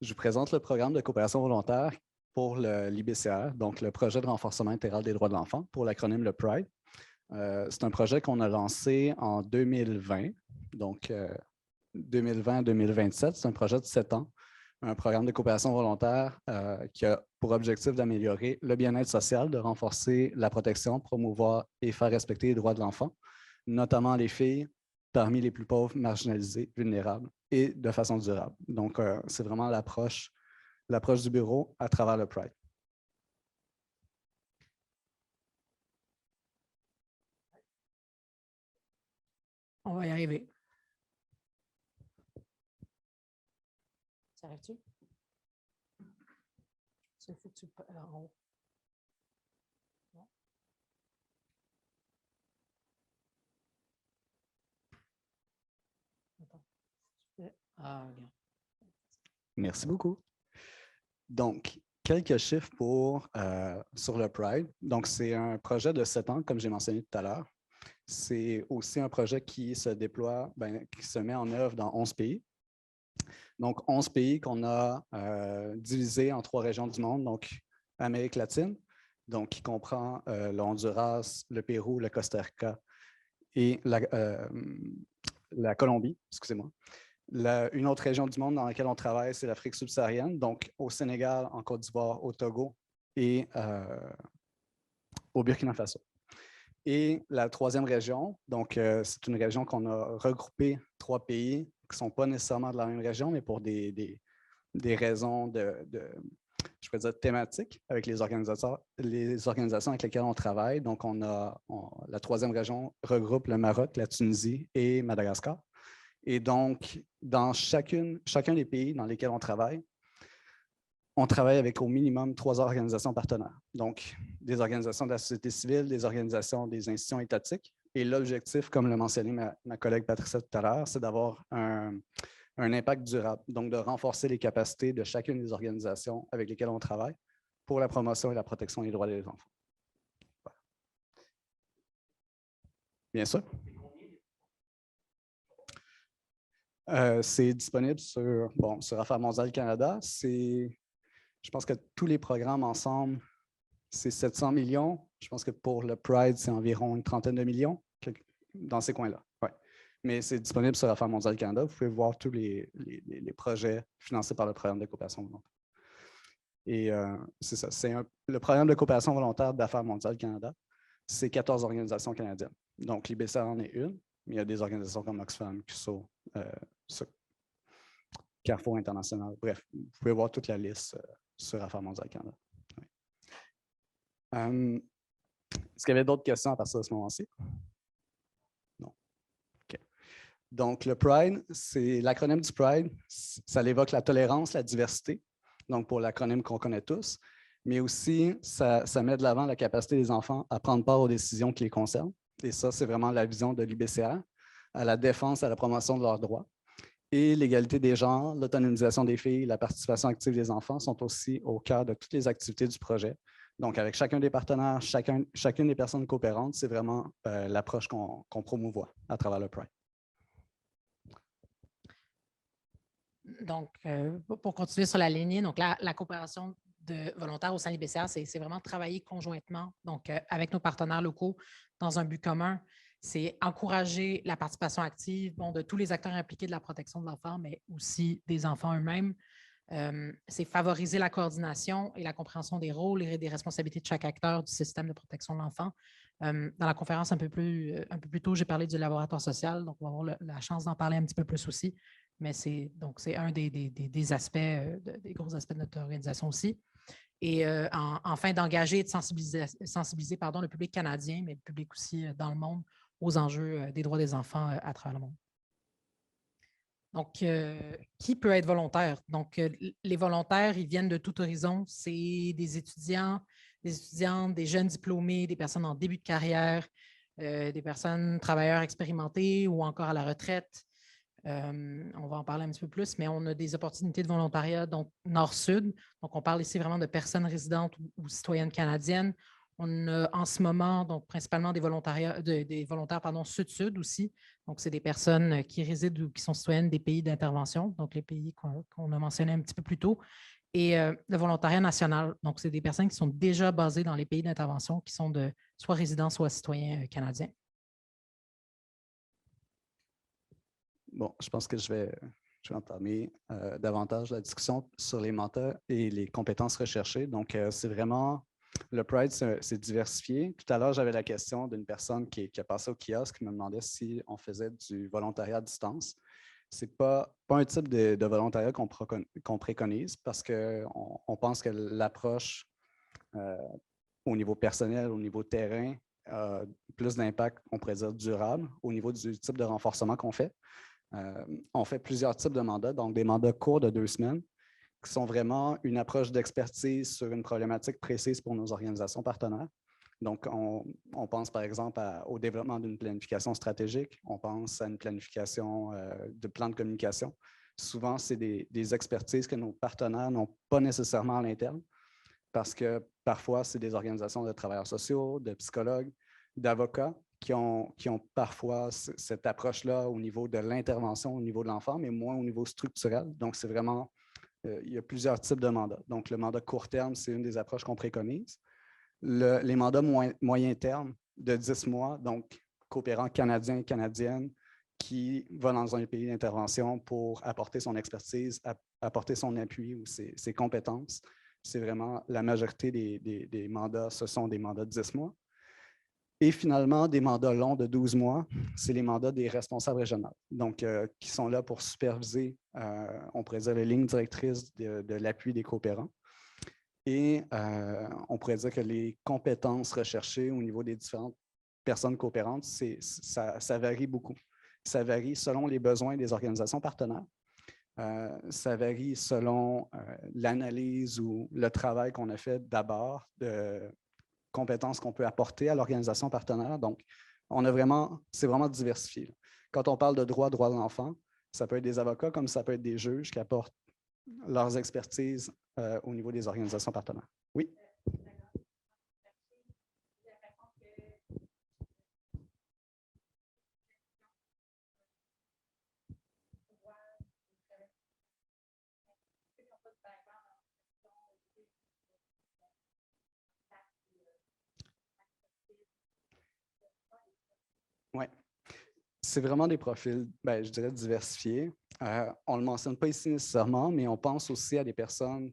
vous présente le programme de coopération volontaire pour l'IBCR, donc le projet de renforcement intégral des droits de l'enfant, pour l'acronyme le PRIDE. C'est un projet qu'on a lancé en 2020, donc 2020-2027. C'est un projet de 7 ans, un programme de coopération volontaire qui a pour objectif d'améliorer le bien-être social, de renforcer la protection, promouvoir et faire respecter les droits de l'enfant, notamment les filles parmi les plus pauvres, marginalisées, vulnérables et de façon durable. Donc, c'est vraiment l'approche du bureau à travers le Pride. On va y arriver. Ça arrive-tu? Il faut que tu en haut. Non? Attends. Ah, regarde. Merci beaucoup. Donc, quelques chiffres sur le Pride. Donc, c'est un projet de 7 ans, comme j'ai mentionné tout à l'heure. C'est aussi un projet qui se déploie, qui se met en œuvre dans 11 pays. Donc, 11 pays qu'on a divisés en 3 régions du monde, donc Amérique latine, donc qui comprend le Honduras, le Pérou, le Costa Rica et la Colombie, excusez-moi. Une autre région du monde dans laquelle on travaille, c'est l'Afrique subsaharienne, donc au Sénégal, en Côte d'Ivoire, au Togo et au Burkina Faso. Et la 3e région, donc c'est une région qu'on a regroupé 3 pays qui ne sont pas nécessairement de la même région, mais pour des raisons je peux dire, thématiques avec les organisations avec lesquelles on travaille. Donc, la 3e région regroupe le Maroc, la Tunisie et Madagascar. Et donc, dans chacun des pays dans lesquels on travaille avec au minimum 3 organisations partenaires. Donc, des organisations de la société civile, des organisations des institutions étatiques. Et l'objectif, comme l'a mentionné ma collègue Patricia tout à l'heure, c'est d'avoir un impact durable, donc de renforcer les capacités de chacune des organisations avec lesquelles on travaille pour la promotion et la protection des droits des enfants. Voilà. Bien sûr. C'est disponible sur Affaires mondiales Canada. Je pense que tous les programmes ensemble, c'est 700 millions. Je pense que pour le Pride, c'est environ une 30aine de millions dans ces coins-là. Ouais. Mais c'est disponible sur Affaires mondiales Canada. Vous pouvez voir tous les projets financés par le programme de coopération volontaire. Et c'est ça. Le programme de coopération volontaire d'Affaires mondiales Canada, c'est 14 organisations canadiennes. Donc, l'IBCR en est une, mais il y a des organisations comme Oxfam, CUSO, Carrefour International. Bref, vous pouvez voir toute la liste sur Affaires mondiales Canada. Oui. Est-ce qu'il y avait d'autres questions à partir de ce moment-ci? Non. OK. Donc, le Pride, c'est l'acronyme du Pride. Ça évoque la tolérance, la diversité, donc pour l'acronyme qu'on connaît tous, mais aussi, ça met de l'avant la capacité des enfants à prendre part aux décisions qui les concernent. Et ça, c'est vraiment la vision de l'IBCR, à la défense, à la promotion de leurs droits. Et l'égalité des genres, l'autonomisation des filles, la participation active des enfants sont aussi au cœur de toutes les activités du projet. Donc, avec chacun des partenaires, chacune des personnes coopérantes, c'est vraiment l'approche qu'on promouvoit à travers le Pride. Donc, pour continuer sur la lignée, donc la coopération de volontaires au sein de l'IBCR, c'est vraiment travailler conjointement, donc avec nos partenaires locaux dans un but commun. C'est encourager la participation active de tous les acteurs impliqués de la protection de l'enfant, mais aussi des enfants eux-mêmes. C'est favoriser la coordination et la compréhension des rôles et des responsabilités de chaque acteur du système de protection de l'enfant. Dans la conférence un peu plus tôt, j'ai parlé du laboratoire social, donc on va avoir la chance d'en parler un petit peu plus aussi, mais c'est un des aspects, des gros aspects de notre organisation aussi. Et enfin, d'engager et de sensibiliser le public canadien, mais le public aussi dans le monde, aux enjeux des droits des enfants à travers le monde. Donc, qui peut être volontaire? Donc, les volontaires, ils viennent de tout horizon. C'est des étudiants, des étudiantes, des jeunes diplômés, des personnes en début de carrière, des personnes travailleurs expérimentés ou encore à la retraite. On va en parler un petit peu plus, mais on a des opportunités de volontariat, donc nord-sud. Donc, on parle ici vraiment de personnes résidentes ou citoyennes canadiennes. On a en ce moment, donc principalement des volontaires sud-sud aussi. Donc, c'est des personnes qui résident ou qui sont citoyennes des pays d'intervention, donc les pays qu'on a mentionnés un petit peu plus tôt. Et le volontariat national, donc c'est des personnes qui sont déjà basées dans les pays d'intervention, qui sont soit résidents, soit citoyens canadiens. Bon, je pense que je vais entamer davantage la discussion sur les mandats et les compétences recherchées. Donc, c'est vraiment, le Pride, c'est diversifié. Tout à l'heure, j'avais la question d'une personne qui a passé au kiosque qui me demandait si on faisait du volontariat à distance. Ce n'est pas un type de volontariat qu'on préconise parce qu'on pense que l'approche au niveau personnel, au niveau terrain, a plus d'impact, on pourrait dire, durable au niveau du type de renforcement qu'on fait. On fait plusieurs types de mandats, donc des mandats courts de 2 semaines, qui sont vraiment une approche d'expertise sur une problématique précise pour nos organisations partenaires. Donc, on pense par exemple au développement d'une planification stratégique, on pense à une planification de plan de communication. Souvent, c'est des expertises que nos partenaires n'ont pas nécessairement à l'interne, parce que parfois, c'est des organisations de travailleurs sociaux, de psychologues, d'avocats, qui ont parfois cette approche-là au niveau de l'intervention, au niveau de l'enfant, mais moins au niveau structurel. Donc, c'est vraiment, il y a plusieurs types de mandats. Donc, le mandat court terme, c'est une des approches qu'on préconise. Les mandats moyen terme de 10 mois, donc coopérants canadiens, canadiennes, qui va dans un pays d'intervention pour apporter son expertise, apporter son appui ou ses compétences. C'est vraiment la majorité des mandats, ce sont des mandats de 10 mois. Et finalement, des mandats longs de 12 mois, c'est les mandats des responsables régionaux, donc qui sont là pour superviser, on pourrait dire, les lignes directrices de l'appui des coopérants. Et on pourrait dire que les compétences recherchées au niveau des différentes personnes coopérantes, ça varie beaucoup. Ça varie selon les besoins des organisations partenaires. Ça varie selon l'analyse ou le travail qu'on a fait d'abord, de compétences qu'on peut apporter à l'organisation partenaire. Donc, c'est vraiment diversifié. Quand on parle de droits de l'enfant, ça peut être des avocats comme ça peut être des juges qui apportent leurs expertises au niveau des organisations partenaires. Oui? Oui. C'est vraiment des profils, je dirais, diversifiés. On ne le mentionne pas ici nécessairement, mais on pense aussi à des personnes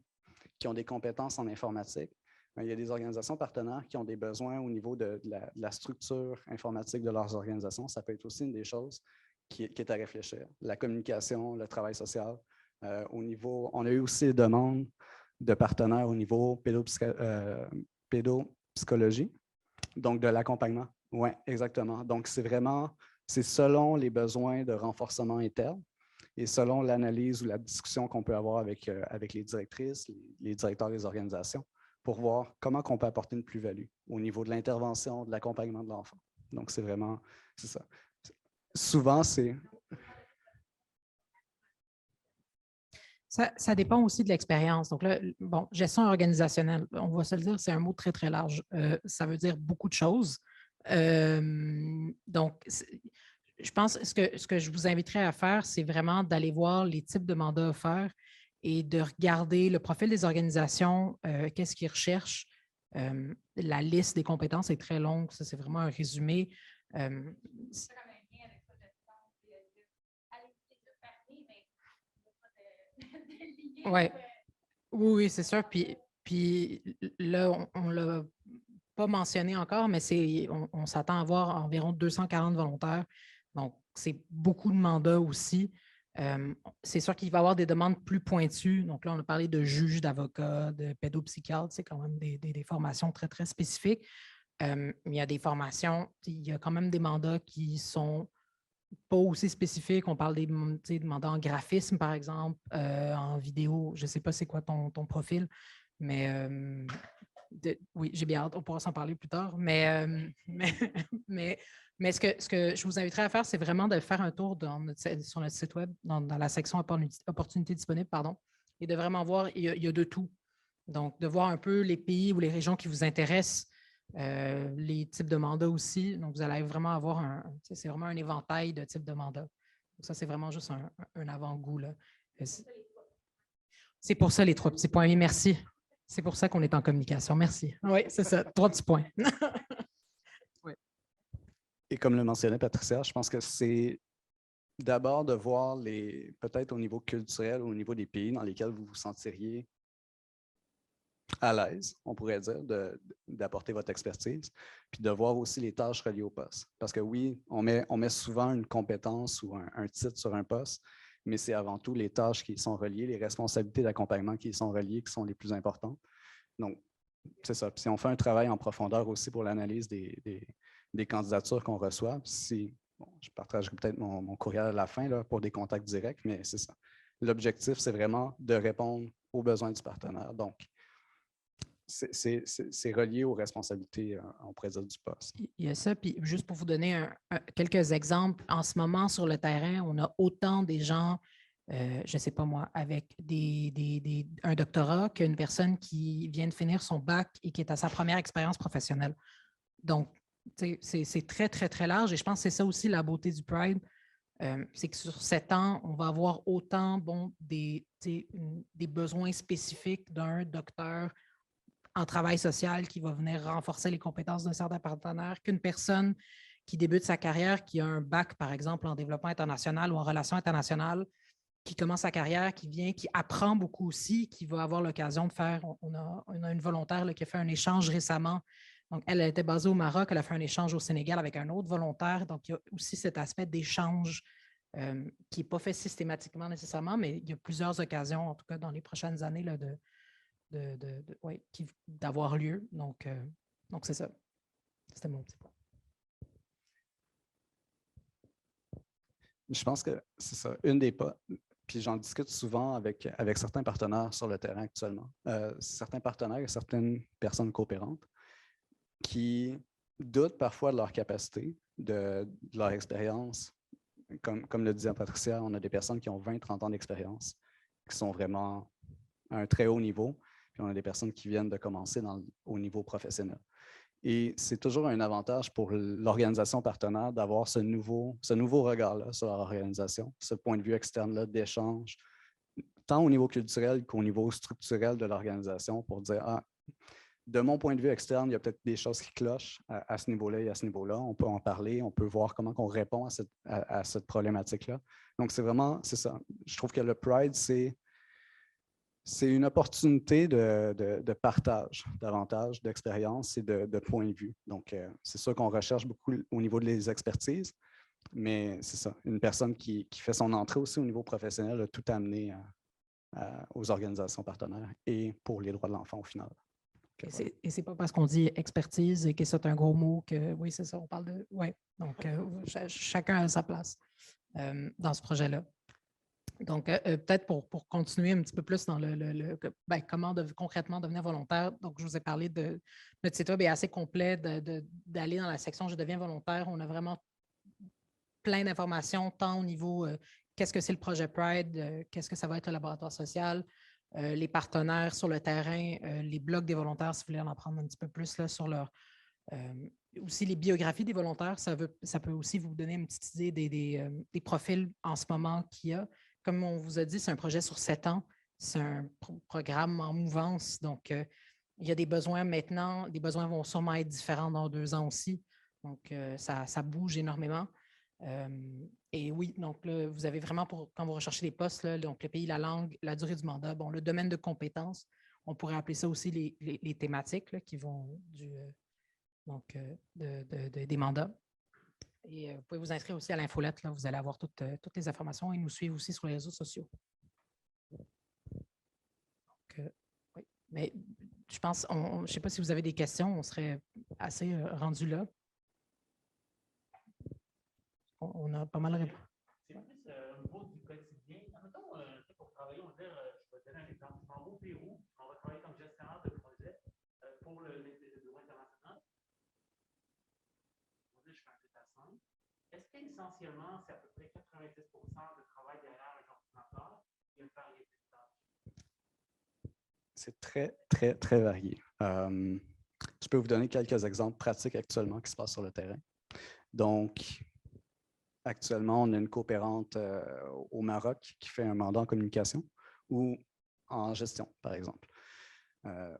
qui ont des compétences en informatique. Il y a des organisations partenaires qui ont des besoins au niveau de la structure informatique de leurs organisations. Ça peut être aussi une des choses qui est à réfléchir. La communication, le travail social, On a eu aussi des demandes de partenaires au niveau pédopsychologie, donc de l'accompagnement. Oui, exactement. Donc, c'est selon les besoins de renforcement interne et selon l'analyse ou la discussion qu'on peut avoir avec les directrices, les directeurs des organisations, pour voir comment on peut apporter une plus-value au niveau de l'intervention, de l'accompagnement de l'enfant. Donc, c'est ça. Souvent, c'est... Ça dépend aussi de l'expérience. Donc là, bon, gestion organisationnelle, on va se le dire, c'est un mot très, très large. Ça veut dire beaucoup de choses. Donc, je pense que ce que je vous inviterais à faire, c'est vraiment d'aller voir les types de mandats offerts et de regarder le profil des organisations, qu'est-ce qu'ils recherchent. La liste des compétences est très longue, ça, c'est vraiment un résumé. Ouais. Oui, c'est sûr. Puis là, on ne l'a pas mentionné encore, mais on s'attend à avoir environ 240 volontaires. Donc, c'est beaucoup de mandats aussi. C'est sûr qu'il va y avoir des demandes plus pointues. Donc là, on a parlé de juges, d'avocats, de pédopsychiatres. C'est quand même des formations très, très spécifiques. Il y a des formations, il y a quand même des mandats qui sont pas aussi spécifiques. On parle des mandats en graphisme, par exemple, en vidéo. Je ne sais pas c'est quoi ton profil, mais oui, j'ai bien hâte, on pourra s'en parler plus tard. Mais ce que je vous inviterais à faire, c'est vraiment de faire un tour sur notre site web, dans la section opportunités disponibles, pardon, et de vraiment voir, il y a de tout. Donc, de voir un peu les pays ou les régions qui vous intéressent, les types de mandats aussi. Donc, vous allez vraiment avoir c'est vraiment un éventail de types de mandats. Donc, ça, c'est vraiment juste un avant-goût, là. C'est pour ça les 3 petits points. Oui, merci. C'est pour ça qu'on est en communication. Merci. Oui, c'est ça. 3 petits points. Oui. Et comme le mentionnait Patricia, je pense que c'est d'abord de voir peut-être au niveau culturel ou au niveau des pays dans lesquels vous vous sentiriez à l'aise, on pourrait dire, d'apporter votre expertise, puis de voir aussi les tâches reliées au poste. Parce que oui, on met souvent une compétence ou un titre sur un poste, mais c'est avant tout les tâches qui y sont reliées, les responsabilités d'accompagnement qui y sont reliées, qui sont les plus importantes. Donc, c'est ça. Puis si on fait un travail en profondeur aussi pour l'analyse des candidatures qu'on reçoit, je partagerai peut-être mon courriel à la fin là, pour des contacts directs, mais c'est ça. L'objectif, c'est vraiment de répondre aux besoins du partenaire. Donc, c'est relié aux responsabilités, on pourrait dire, du poste. Il y a ça, puis juste pour vous donner quelques exemples, en ce moment, sur le terrain, on a autant des gens, je ne sais pas moi, avec un doctorat qu'une personne qui vient de finir son bac et qui est à sa première expérience professionnelle. Donc, c'est très, très, très large et je pense que c'est ça aussi la beauté du Pride. C'est que sur 7 ans, on va avoir autant des besoins spécifiques d'un docteur en travail social qui va venir renforcer les compétences d'un certain partenaire qu'une personne qui débute sa carrière, qui a un bac, par exemple, en développement international ou en relations internationales, qui commence sa carrière, qui apprend beaucoup aussi, qui va avoir l'occasion de faire, on a une volontaire là, qui a fait un échange récemment. Donc, elle était basée au Maroc, elle a fait un échange au Sénégal avec un autre volontaire. Donc, il y a aussi cet aspect d'échange qui n'est pas fait systématiquement nécessairement, mais il y a plusieurs occasions, en tout cas dans les prochaines années, là, d'avoir lieu. Donc c'est ça. C'était mon petit point. Je pense que c'est ça. Une des pas, puis j'en discute souvent avec certains partenaires sur le terrain actuellement. Certains partenaires et certaines personnes coopérantes qui doutent parfois de leur capacité, de leur expérience. Comme le disait Patricia, on a des personnes qui ont 20-30 ans d'expérience, qui sont vraiment à un très haut niveau. Puis on a des personnes qui viennent de commencer au niveau professionnel. Et c'est toujours un avantage pour l'organisation partenaire d'avoir ce nouveau regard-là sur leur organisation, ce point de vue externe-là d'échange, tant au niveau culturel qu'au niveau structurel de l'organisation pour dire, de mon point de vue externe, il y a peut-être des choses qui clochent à ce niveau-là et à ce niveau-là. On peut en parler, on peut voir comment on répond à cette problématique-là. Donc, c'est ça. Je trouve que le Pride, c'est une opportunité de partage davantage d'expérience et de points de vue. Donc, c'est sûr qu'on recherche beaucoup au niveau des expertises, mais c'est ça. Une personne qui fait son entrée aussi au niveau professionnel a tout amené aux organisations partenaires et pour les droits de l'enfant au final. Et c'est pas parce qu'on dit expertise et que c'est un gros mot que, oui, c'est ça, on parle de, oui. Donc, chacun a sa place dans ce projet-là. Donc, peut-être pour continuer un petit peu plus dans comment concrètement devenir volontaire. Donc, je vous ai parlé de notre site web est assez complet, d'aller dans la section « Je deviens volontaire ». On a vraiment plein d'informations, tant au niveau qu'est-ce que c'est le projet Pride, qu'est-ce que ça va être le laboratoire social, les partenaires sur le terrain, les blogs des volontaires, si vous voulez en apprendre un petit peu plus là, sur leur... aussi les biographies des volontaires, ça peut aussi vous donner une petite idée des profils en ce moment qu'il y a. Comme on vous a dit, c'est un projet sur 7 ans. C'est un programme en mouvance. Donc, il y a des besoins maintenant. Les besoins vont sûrement être différents dans 2 ans aussi. Donc, ça bouge énormément. Et oui, donc là, vous avez vraiment, quand vous recherchez les postes, là, donc le pays, la langue, la durée du mandat, bon, le domaine de compétences, on pourrait appeler ça aussi les thématiques là, qui vont des mandats. Et vous pouvez vous inscrire aussi à l'infolette, là, vous allez avoir toutes les informations et nous suivre aussi sur les réseaux sociaux. Donc, oui. Mais je pense, je ne sais pas si vous avez des questions, on serait assez rendu là. On a pas mal répondu. C'est plus au niveau du quotidien. Mettons, pour travailler, on va dire, je vais donner un exemple. En au Pérou, on va travailler comme gestionnaire de projet pour le bureau international. Je fais un data science. Est-ce qu'essentiellement, c'est à peu près 90% de travail derrière un ordinateur et une variété de tâches? C'est très, très, très varié. Je peux vous donner quelques exemples pratiques actuellement qui se passent sur le terrain. Donc, actuellement, on a une coopérante au Maroc qui fait un mandat en communication ou en gestion, par exemple.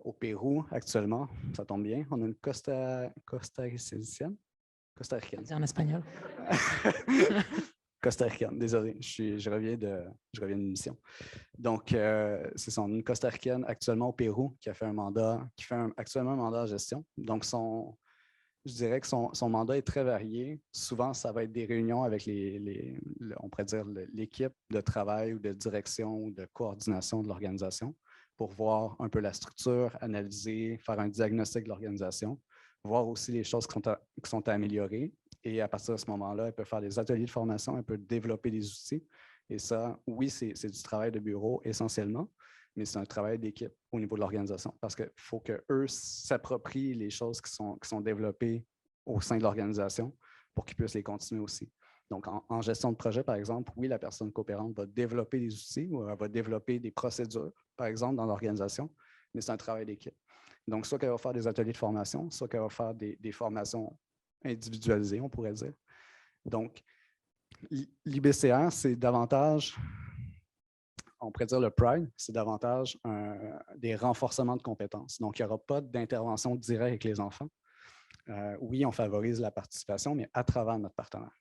Au Pérou, actuellement, ça tombe bien, on a une costaricienne. En espagnol. Costaricaine, désolé, je reviens d'une mission. Donc, c'est une costaricaine actuellement au Pérou qui fait actuellement un mandat en gestion. Donc, je dirais que son mandat est très varié. Souvent, ça va être des réunions avec on pourrait dire l'équipe de travail ou de direction ou de coordination de l'organisation pour voir un peu la structure, analyser, faire un diagnostic de l'organisation, voir aussi les choses qui sont à améliorer. Et à partir de ce moment-là, elle peut faire des ateliers de formation, elle peut développer des outils. Et ça, oui, c'est du travail de bureau essentiellement, mais c'est un travail d'équipe au niveau de l'organisation parce qu'il faut qu'eux s'approprient les choses qui sont développées au sein de l'organisation pour qu'ils puissent les continuer aussi. Donc, en gestion de projet, par exemple, oui, la personne coopérante va développer des outils ou elle va développer des procédures, par exemple, dans l'organisation, mais c'est un travail d'équipe. Donc, soit qu'elle va faire des ateliers de formation, soit qu'elle va faire des formations individualisées, on pourrait dire. Donc, l'IBCR, c'est davantage, on pourrait dire le Pride, c'est davantage des renforcements de compétences. Donc, il n'y aura pas d'intervention directe avec les enfants. Oui, on favorise la participation, mais à travers notre partenaire.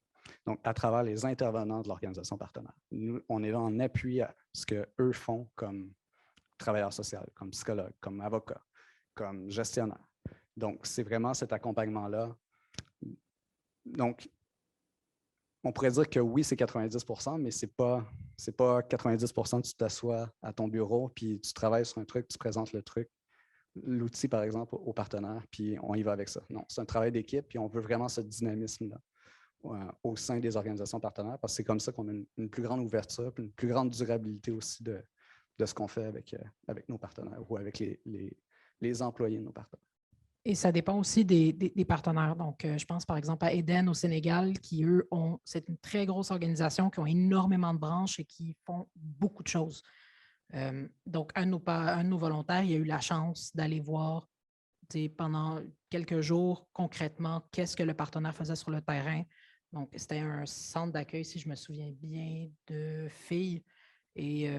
Donc, à travers les intervenants de l'organisation partenaire. Nous, on est là en appui à ce qu'eux font comme travailleurs sociaux, comme psychologues, comme avocats, comme gestionnaires. Donc, c'est vraiment cet accompagnement-là. Donc, on pourrait dire que oui, c'est 90%, mais ce n'est pas 90% tu t'assois à ton bureau, puis tu travailles sur un truc, tu présentes le truc, l'outil, par exemple, au partenaire, puis on y va avec ça. Non, c'est un travail d'équipe, puis on veut vraiment ce dynamisme-là au sein des organisations partenaires, parce que c'est comme ça qu'on a une plus grande ouverture, puis une plus grande durabilité aussi de ce qu'on fait avec nos partenaires ou avec les employés de nos partenaires. Et ça dépend aussi des partenaires. Donc, je pense par exemple à Eden au Sénégal, qui, eux, c'est une très grosse organisation, qui ont énormément de branches et qui font beaucoup de choses. Donc, un de nos volontaires, il a eu la chance d'aller voir pendant quelques jours, concrètement, qu'est-ce que le partenaire faisait sur le terrain. Donc, c'était un centre d'accueil, si je me souviens bien, de filles. Et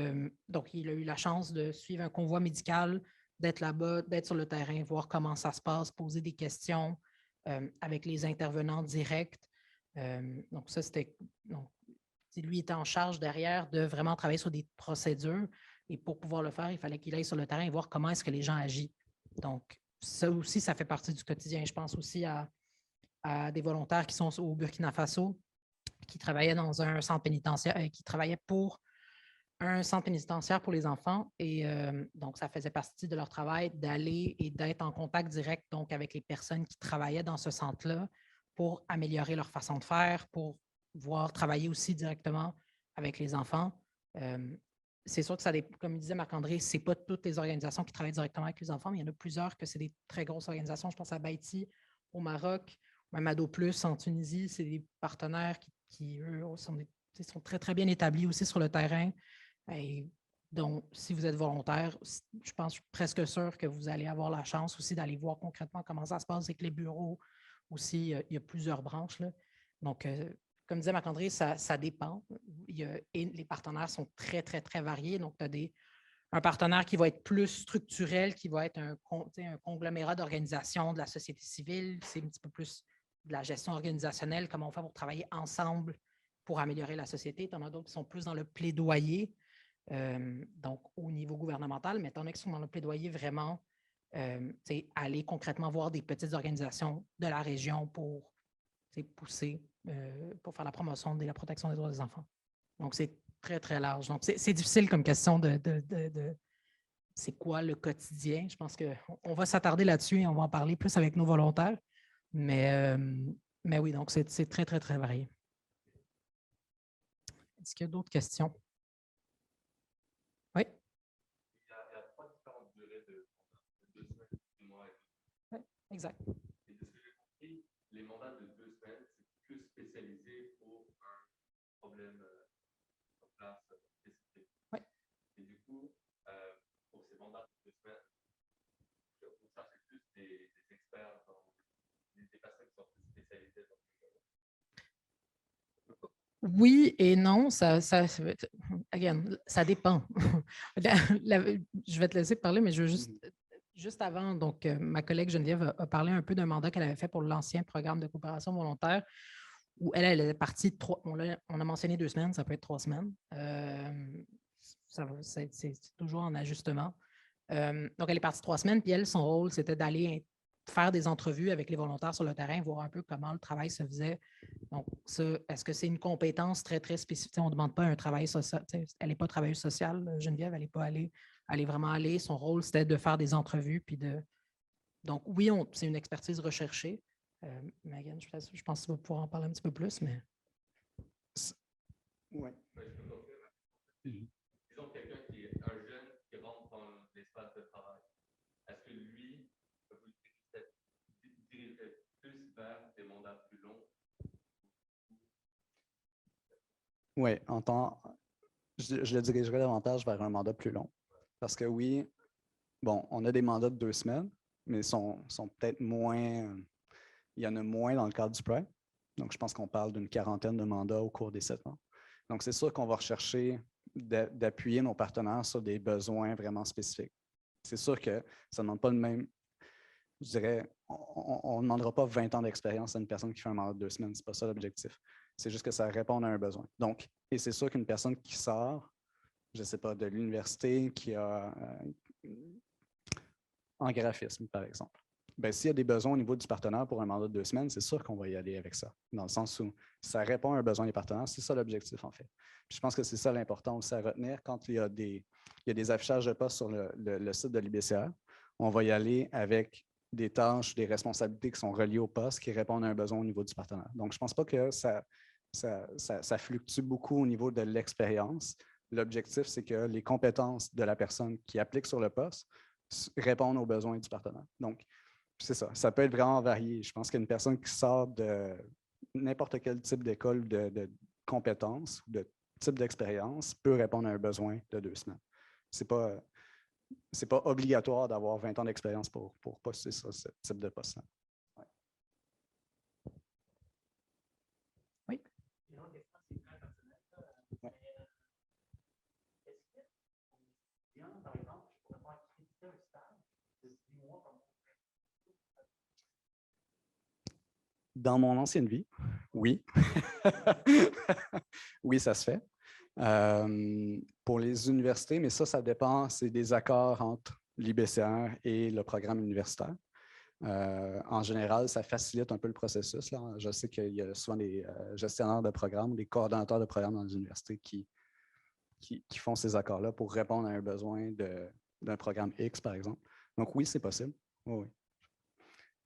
donc, il a eu la chance de suivre un convoi médical, d'être là-bas, d'être sur le terrain, voir comment ça se passe, poser des questions avec les intervenants directs. Donc, ça, c'était... Lui était en charge derrière de vraiment travailler sur des procédures. Et pour pouvoir le faire, il fallait qu'il aille sur le terrain et voir comment est-ce que les gens agissent. Donc, ça aussi, ça fait partie du quotidien. Je pense aussi à des volontaires qui sont au Burkina Faso, qui travaillaient dans un centre pénitentiaire, qui travaillaient pour un centre pénitentiaire pour les enfants et donc ça faisait partie de leur travail d'aller et d'être en contact direct donc avec les personnes qui travaillaient dans ce centre-là pour améliorer leur façon de faire, pour voir travailler aussi directement avec les enfants. C'est sûr que ça, comme disait Marc-André, ce n'est pas toutes les organisations qui travaillent directement avec les enfants, mais il y en a plusieurs que c'est des très grosses organisations. Je pense à Baïti au Maroc, même Ado Plus en Tunisie, c'est des partenaires qui eux, sont très, très bien établis aussi sur le terrain. Et donc, si vous êtes volontaire, je pense presque sûr que vous allez avoir la chance aussi d'aller voir concrètement comment ça se passe avec les bureaux. Aussi, il y a plusieurs branches, là. Donc, comme disait Marc-André, ça dépend. Et les partenaires sont très, très, très variés. Donc, tu as un partenaire qui va être plus structurel, qui va être un conglomérat d'organisations de la société civile. C'est un petit peu plus de la gestion organisationnelle, comment on fait pour travailler ensemble pour améliorer la société. Tu en as d'autres qui sont plus dans le plaidoyer, donc au niveau gouvernemental, mais tu en as qui sont dans le plaidoyer vraiment, aller concrètement voir des petites organisations de la région pour pousser, pour faire la promotion et la protection des droits des enfants. Donc, c'est très, très large. Donc, c'est difficile comme question de c'est quoi le quotidien. Je pense qu'on va s'attarder là-dessus et on va en parler plus avec nos volontaires. Mais oui, donc c'est très, très, très varié. Est-ce qu'il y a d'autres questions? Oui? Il y a 3 différentes durées de 2 semaines, 2 mois et 2 Oui, exact. Et de ce que j'ai compris, les mandats de 2 semaines, c'est plus spécialisé pour un problème en place spécifique. Oui. Et du coup, pour ces mandats de 2 semaines, vous cherchez plus des experts, des personnes qui sont plus spécialisées dans ce domaine. Oui et non, again, ça dépend. Je vais te laisser parler, mais je veux juste avant, donc ma collègue Geneviève a parlé un peu d'un mandat qu'elle avait fait pour l'ancien programme de coopération volontaire où elle est partie de 3, on a mentionné 2 semaines, ça peut être 3 semaines. C'est toujours en ajustement. Donc, elle est partie 3 semaines, puis elle, son rôle, c'était d'aller faire des entrevues avec les volontaires sur le terrain, voir un peu comment le travail se faisait. Donc, est-ce que c'est une compétence très, très spécifique? On ne demande pas un travail social. Elle n'est pas travailleuse sociale, Geneviève, elle n'est pas allée. Elle est vraiment allée. Son rôle, c'était de faire des entrevues. Puis donc, oui, c'est une expertise recherchée. Megan, je pense que tu vas pouvoir en parler un petit peu plus, mais. Oui. Disons quelqu'un qui est un jeune qui rentre dans l'espace de travail. Est-ce que lui, vous dirigerez plus vers des mandats plus longs? Oui, je le dirigerai davantage vers un mandat plus long. Parce que oui, bon, on a des mandats de 2 semaines, mais sont peut-être moins, il y en a moins dans le cadre du Pride. Donc, je pense qu'on parle d'une 40aine de mandats au cours des 7 ans. Donc, c'est sûr qu'on va rechercher d'appuyer nos partenaires sur des besoins vraiment spécifiques. C'est sûr que ça ne demande pas le même, je dirais, on ne demandera pas 20 ans d'expérience à une personne qui fait un mandat de 2 semaines. Ce n'est pas ça l'objectif. C'est juste que ça répond à un besoin. Donc, et c'est sûr qu'une personne qui sort, je ne sais pas, de l'université, qui a en graphisme, par exemple, bien, s'il y a des besoins au niveau du partenaire pour un mandat de 2 semaines, c'est sûr qu'on va y aller avec ça, dans le sens où ça répond à un besoin des partenaires. C'est ça l'objectif, en fait. Puis je pense que c'est ça l'important aussi à retenir. Quand il y a des affichages de postes sur le site de l'IBCR, on va y aller avec des tâches, des responsabilités qui sont reliées au poste, qui répondent à un besoin au niveau du partenaire. Donc, je ne pense pas que ça fluctue beaucoup au niveau de l'expérience. L'objectif, c'est que les compétences de la personne qui applique sur le poste répondent aux besoins du partenaire. Donc, c'est ça. Ça peut être vraiment varié. Je pense qu'une personne qui sort de n'importe quel type d'école de compétences, de type d'expérience, peut répondre à un besoin de 2 semaines. Ce n'est pas obligatoire d'avoir 20 ans d'expérience pour poster sur ce type de poste-là. Ouais. Oui. Dans mon ancienne vie, oui. Oui, ça se fait. Pour les universités, mais ça dépend, c'est des accords entre l'IBCR et le programme universitaire. En général, ça facilite un peu le processus, là. Je sais qu'il y a souvent des gestionnaires de programmes, des coordonnateurs de programmes dans les universités qui qui font ces accords-là pour répondre à un besoin d'un programme X, par exemple. Donc oui, c'est possible. Oui, oui.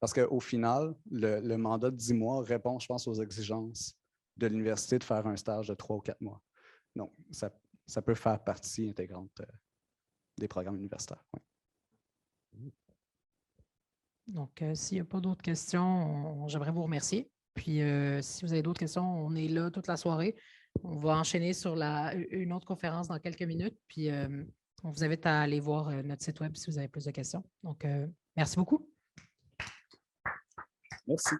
Parce qu'au final, le mandat de 10 mois répond, je pense, aux exigences de l'université de faire un stage de 3 ou 4 mois. Donc, ça peut faire partie intégrante des programmes universitaires. Oui. Donc, s'il n'y a pas d'autres questions, j'aimerais vous remercier. Puis, si vous avez d'autres questions, on est là toute la soirée. On va enchaîner sur une autre conférence dans quelques minutes. Puis, on vous invite à aller voir notre site web si vous avez plus de questions. Donc, merci beaucoup. Merci.